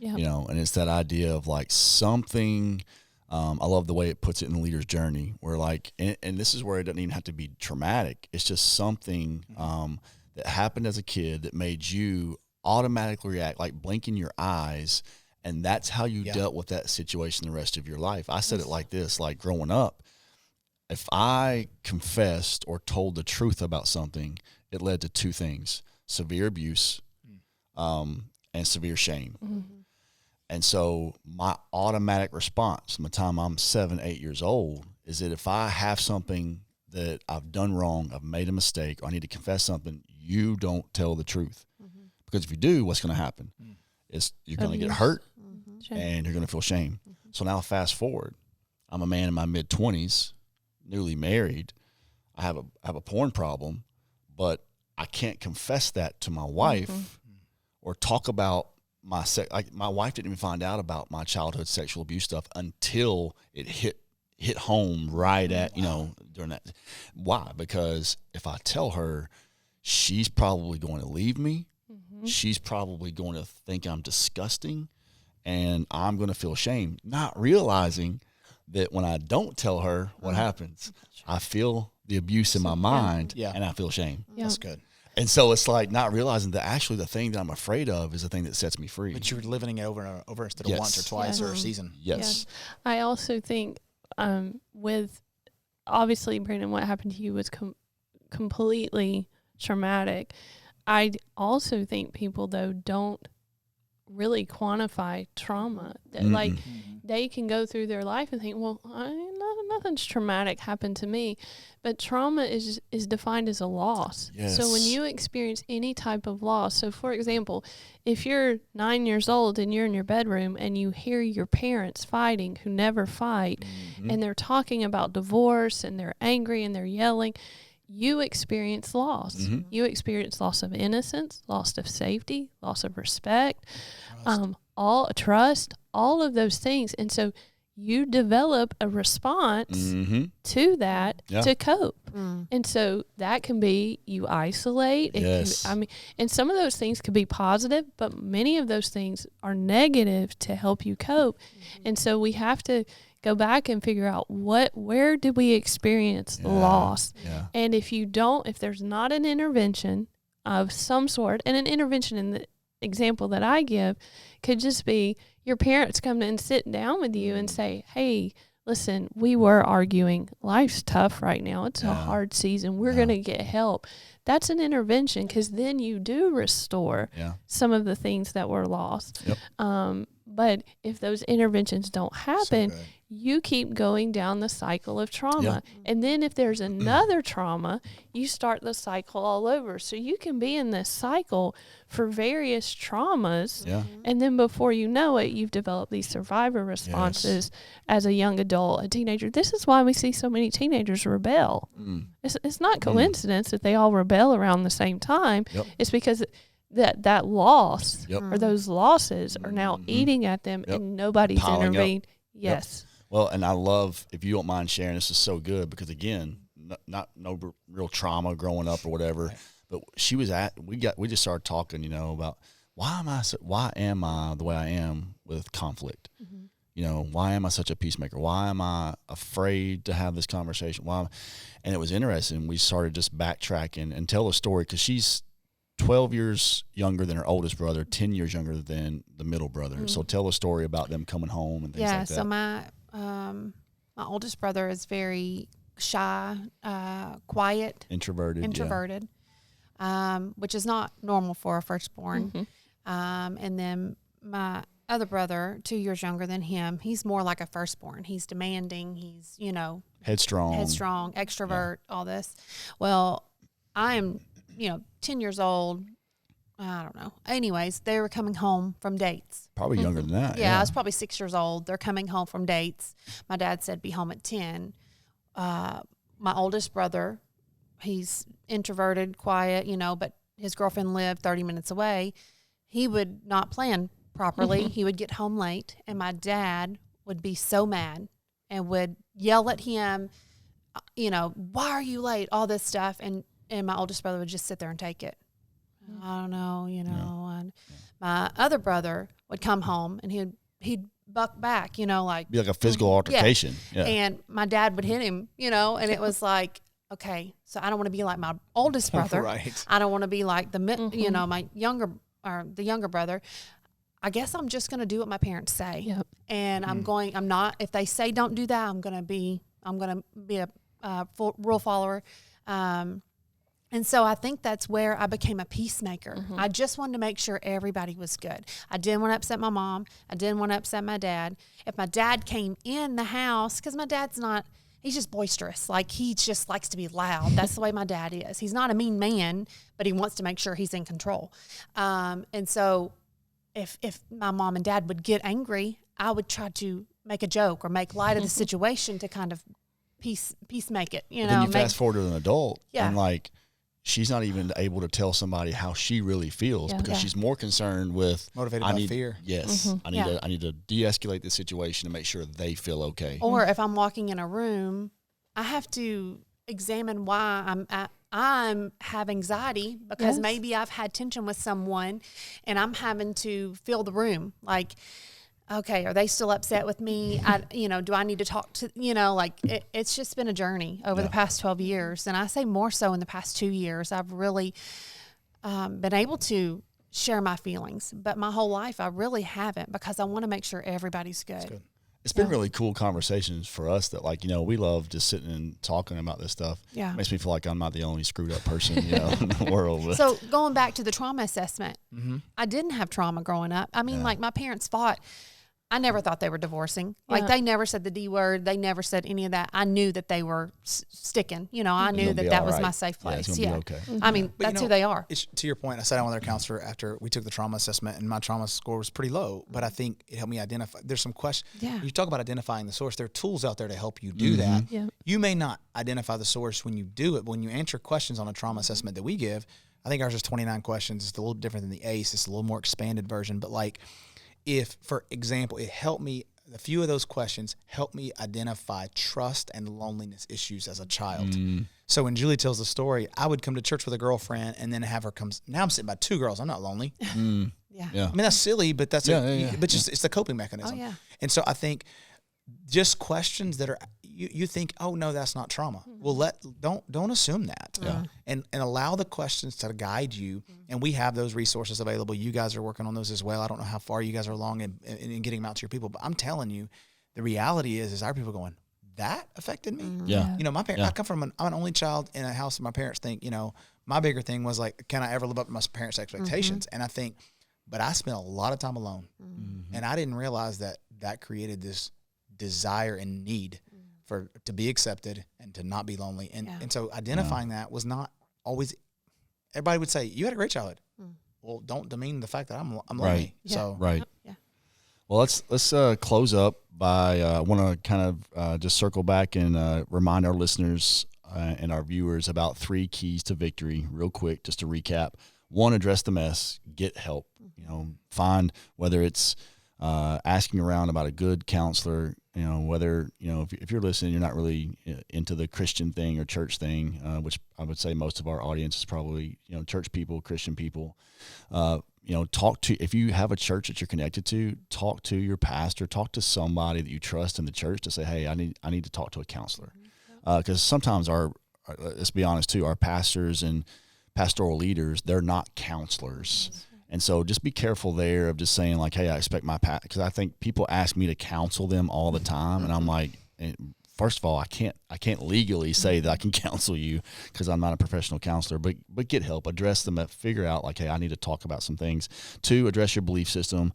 and it's that idea of like something. I love the way it puts it in the leader's journey, where like, and this is where it doesn't even have to be traumatic. It's just something that happened as a kid that made you automatically react, like blinking your eyes, and that's how you dealt with that situation the rest of your life. I said it like this, like growing up, if I confessed or told the truth about something, it led to two things: severe abuse, and severe shame. And so my automatic response from the time I'm 7, 8 years old is that if I have something that I've done wrong, I've made a mistake, or I need to confess something, you don't tell the truth. Because if you do, what's going to happen? Is you're going to get hurt, and you're going to feel shame. So now fast forward, I'm a man in my mid-20s, newly married. I have a porn problem, but I can't confess that to my wife or talk about my sex. My wife didn't even find out about my childhood sexual abuse stuff until it hit home right at, during that. Why? Because if I tell her, she's probably going to leave me. She's probably going to think I'm disgusting, and I'm going to feel shame, not realizing that when I don't tell her, what happens? I feel the abuse in my mind, and I feel shame. That's good. And so it's like not realizing that actually the thing that I'm afraid of is the thing that sets me free. But you're living it over and over instead of once or twice or a season. Yes. I also think with, obviously, Brandon, what happened to you was completely traumatic. I also think people, though, don't really quantify trauma. That like they can go through their life and think, well, nothing's traumatic happened to me, but trauma is defined as a loss. Yes. So when you experience any type of loss, so for example, if you're 9 years old and you're in your bedroom and you hear your parents fighting who never fight, and they're talking about divorce and they're angry and they're yelling, you experience loss. You experience loss of innocence, loss of safety, loss of respect, trust, all of those things. And so you develop a response to that to cope. And so that can be you isolate. And some of those things could be positive, but many of those things are negative to help you cope. And so we have to go back and figure out where did we experience loss? And if there's not an intervention of some sort, and an intervention in the example that I give could just be your parents come and sit down with you and say, hey, listen, we were arguing. Life's tough right now. It's a hard season. We're going to get help. That's an intervention, because then you do restore some of the things that were lost. But if those interventions don't happen, you keep going down the cycle of trauma. And then if there's another trauma, you start the cycle all over. So you can be in this cycle for various traumas. And then before you know it, you've developed these survivor responses as a young adult, a teenager. This is why we see so many teenagers rebel. It's not coincidence that they all rebel around the same time. It's because that loss or those losses are now eating at them and nobody's Piling intervened. Up. Well, and I love, if you don't mind sharing, this is so good because, again, no real trauma growing up or whatever, but we just started talking, about why am I the way I am with conflict? Why am I such a peacemaker? Why am I afraid to have this conversation? And it was interesting. We started just backtracking and tell a story, because she's 12 years younger than her oldest brother, 10 years younger than the middle brother. So tell a story about them coming home and things like that. So my oldest brother is very shy, quiet, introverted, which is not normal for a firstborn. And then my other brother, 2 years younger than him, he's more like a firstborn. He's demanding. He's, headstrong, extrovert, all this. Well, I'm, 10 years old. I don't know. Anyways, they were coming home from dates. Probably younger than that. Yeah, I was probably 6 years old. They're coming home from dates. My dad said, be home at 10. My oldest brother, he's introverted, quiet, but his girlfriend lived 30 minutes away. He would not plan properly. He would get home late, and my dad would be so mad and would yell at him, why are you late? All this stuff. And my oldest brother would just sit there and take it. I don't know, and my other brother would come home and he'd buck back, like be like a physical altercation. Yeah. And my dad would hit him, and it was like, okay, so I don't want to be like my oldest brother. Right. I don't want to be like my the younger brother. I guess I'm just going to do what my parents say. Yep. And I'm not, if they say don't do that, I'm going to be a full rule follower. And so I think that's where I became a peacemaker. I just wanted to make sure everybody was good. I didn't want to upset my mom. I didn't want to upset my dad. If my dad came in the house, because my dad's he's just boisterous. Like, he just likes to be loud. That's the way my dad is. He's not a mean man, but he wants to make sure he's in control. And so if my mom and dad would get angry, I would try to make a joke or make light of the situation to kind of peace make it, Then you fast forward to an adult, Yeah. and she's not even able to tell somebody how she really feels because she's more concerned with Motivated by fear. Yes, I need to de-escalate the situation to make sure they feel okay. Or if I'm walking in a room, I have to examine why I'm have anxiety because maybe I've had tension with someone, and I'm having to fill the room. Like, okay, are they still upset with me? Do I need to talk to, it's just been a journey over the past 12 years. And I say more so in the past 2 years, I've really been able to share my feelings, but my whole life I really haven't, because I want to make sure everybody's good. It's been really cool conversations for us that we love just sitting and talking about this stuff. Yeah. Makes me feel like I'm not the only screwed up person, in the world. But. So going back to the trauma assessment, I didn't have trauma growing up. I mean, my parents fought. I never thought they were divorcing. They never said the D word. They never said any of that. I knew that they were sticking. I knew that was my safe place. It's gonna be okay. I mean, that's who they are. To your point, I sat down with our counselor after we took the trauma assessment, and my trauma score was pretty low, but I think it helped me identify. There's some questions. Yeah. You talk about identifying the source. There are tools out there to help you do that. Yeah. You may not identify the source when you do it, but when you answer questions on a trauma assessment that we give, I think ours is 29 questions. It's a little different than the ACE. It's a little more expanded version, but if, for example, it helped me, a few of those questions helped me identify trust and loneliness issues as a child. So when Julie tells the story, I would come to church with a girlfriend and then have her come. Now I'm sitting by two girls. I'm not lonely. Yeah. I mean, that's silly, but that's but just it's the coping mechanism. Oh, yeah. And so I think just questions that are you think, oh no, that's not trauma. Well, don't assume that. And allow the questions to guide you. And we have those resources available. You guys are working on those as well. I don't know how far you guys are along in getting them out to your people, but I'm telling you, the reality is our people going, that affected me. Yeah. My parents. I'm an only child in a house, and my parents think, my bigger thing was can I ever live up to my parents' expectations? And I think, but I spent a lot of time alone, and I didn't realize that created this desire and need to be accepted and to not be lonely. And so identifying that was not always, everybody would say, you had a great childhood. Well, don't demean the fact that I'm lonely. Right. So, right. Yeah. Well, let's close up by, I want to kind of just circle back and remind our listeners and our viewers about 3 keys to victory real quick, just to recap. 1, address the mess, get help, find whether it's asking around about a good counselor, whether, if you're listening, you're not really into the Christian thing or church thing, which I would say most of our audience is probably, church people, Christian people. If you have a church that you're connected to, talk to your pastor, talk to somebody that you trust in the church to say, hey, I need to talk to a counselor. Because sometimes let's be honest too, our pastors and pastoral leaders, they're not counselors. And so just be careful there of just saying hey, I expect my because I think people ask me to counsel them all the time. And I'm like, first of all, I can't legally say that I can counsel you because I'm not a professional counselor, but get help, address them, figure out like, hey, I need to talk about some things. 2, address your belief system.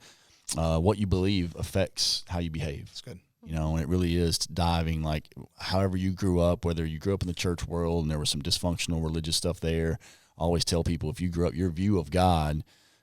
What you believe affects how you behave. That's good. You know, and it really is diving, like, however you grew up, whether you grew up in the church world and there was some dysfunctional religious stuff there. I always tell people, if you grew up, your view of God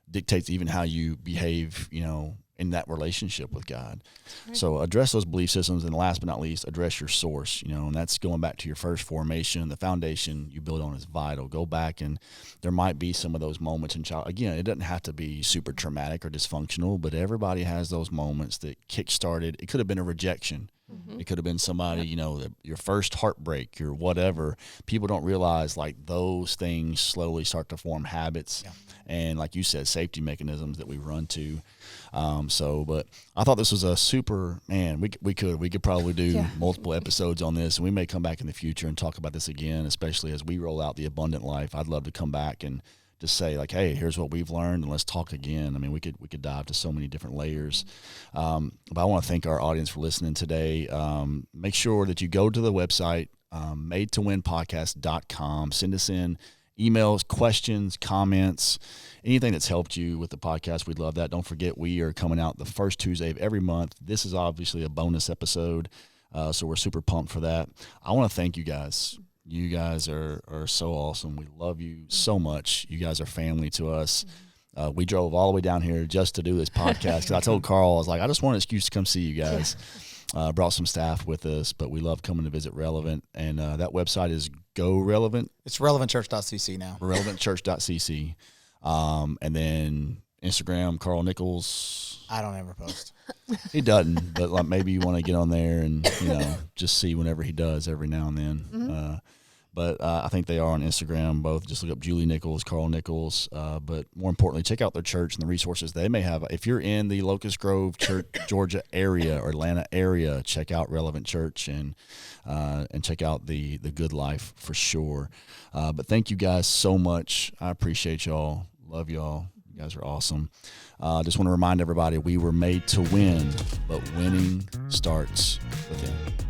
dictates even how you behave, you know, in that relationship with God. Right. So address those belief systems, and last but not least, address your source, you know, and that's going back to your first formation. The foundation you build on is vital. Go back, and there might be some of those moments in child. Again, it doesn't have to be super traumatic or dysfunctional, but everybody has those moments that kick-started. It could have been a rejection. It could have been somebody, you know, your first heartbreak, your whatever. People don't realize, like, those things slowly start to form habits. Yeah. And like you said, safety mechanisms that we run to. But I thought this was a super, man, we could probably do multiple episodes on this, and we may come back in the future and talk about this again, especially as we roll out the abundant life. I'd love to come back and just say, like, hey, here's what we've learned, and let's talk again. I mean, we could dive to so many different layers. But I want to thank our audience for listening today. Make sure that you go to the website, madetowinpodcast.com. Send us in emails, questions, comments, anything that's helped you with the podcast. We'd love that. Don't forget, we are coming out the first Tuesday of every month. This is obviously a bonus episode, so we're super pumped for that. I want to thank you guys. You guys are so awesome. We love you so much. You guys are family to us. We drove all the way down here just to do this podcast, because I told Carl, I was like, I just want an excuse to come see you guys. Brought some staff with us, but we love coming to visit Relevant. And that website is Go Relevant. It's relevantchurch.cc now. Relevantchurch.cc. And then Instagram, Carl Nichols. I don't ever post. He doesn't, but like, maybe you want to get on there and, you know, just see whenever he does every now and then. But I think they are on Instagram, both. Just look up Julie Nichols, Carl Nichols. But more importantly, check out their church and the resources they may have. If you're in the Locust Grove, Georgia area or Atlanta area, check out Relevant Church and check out the Good Life for sure. But thank you guys so much. I appreciate y'all. Love y'all. You guys are awesome. Just want to remind everybody, we were made to win, but winning starts within.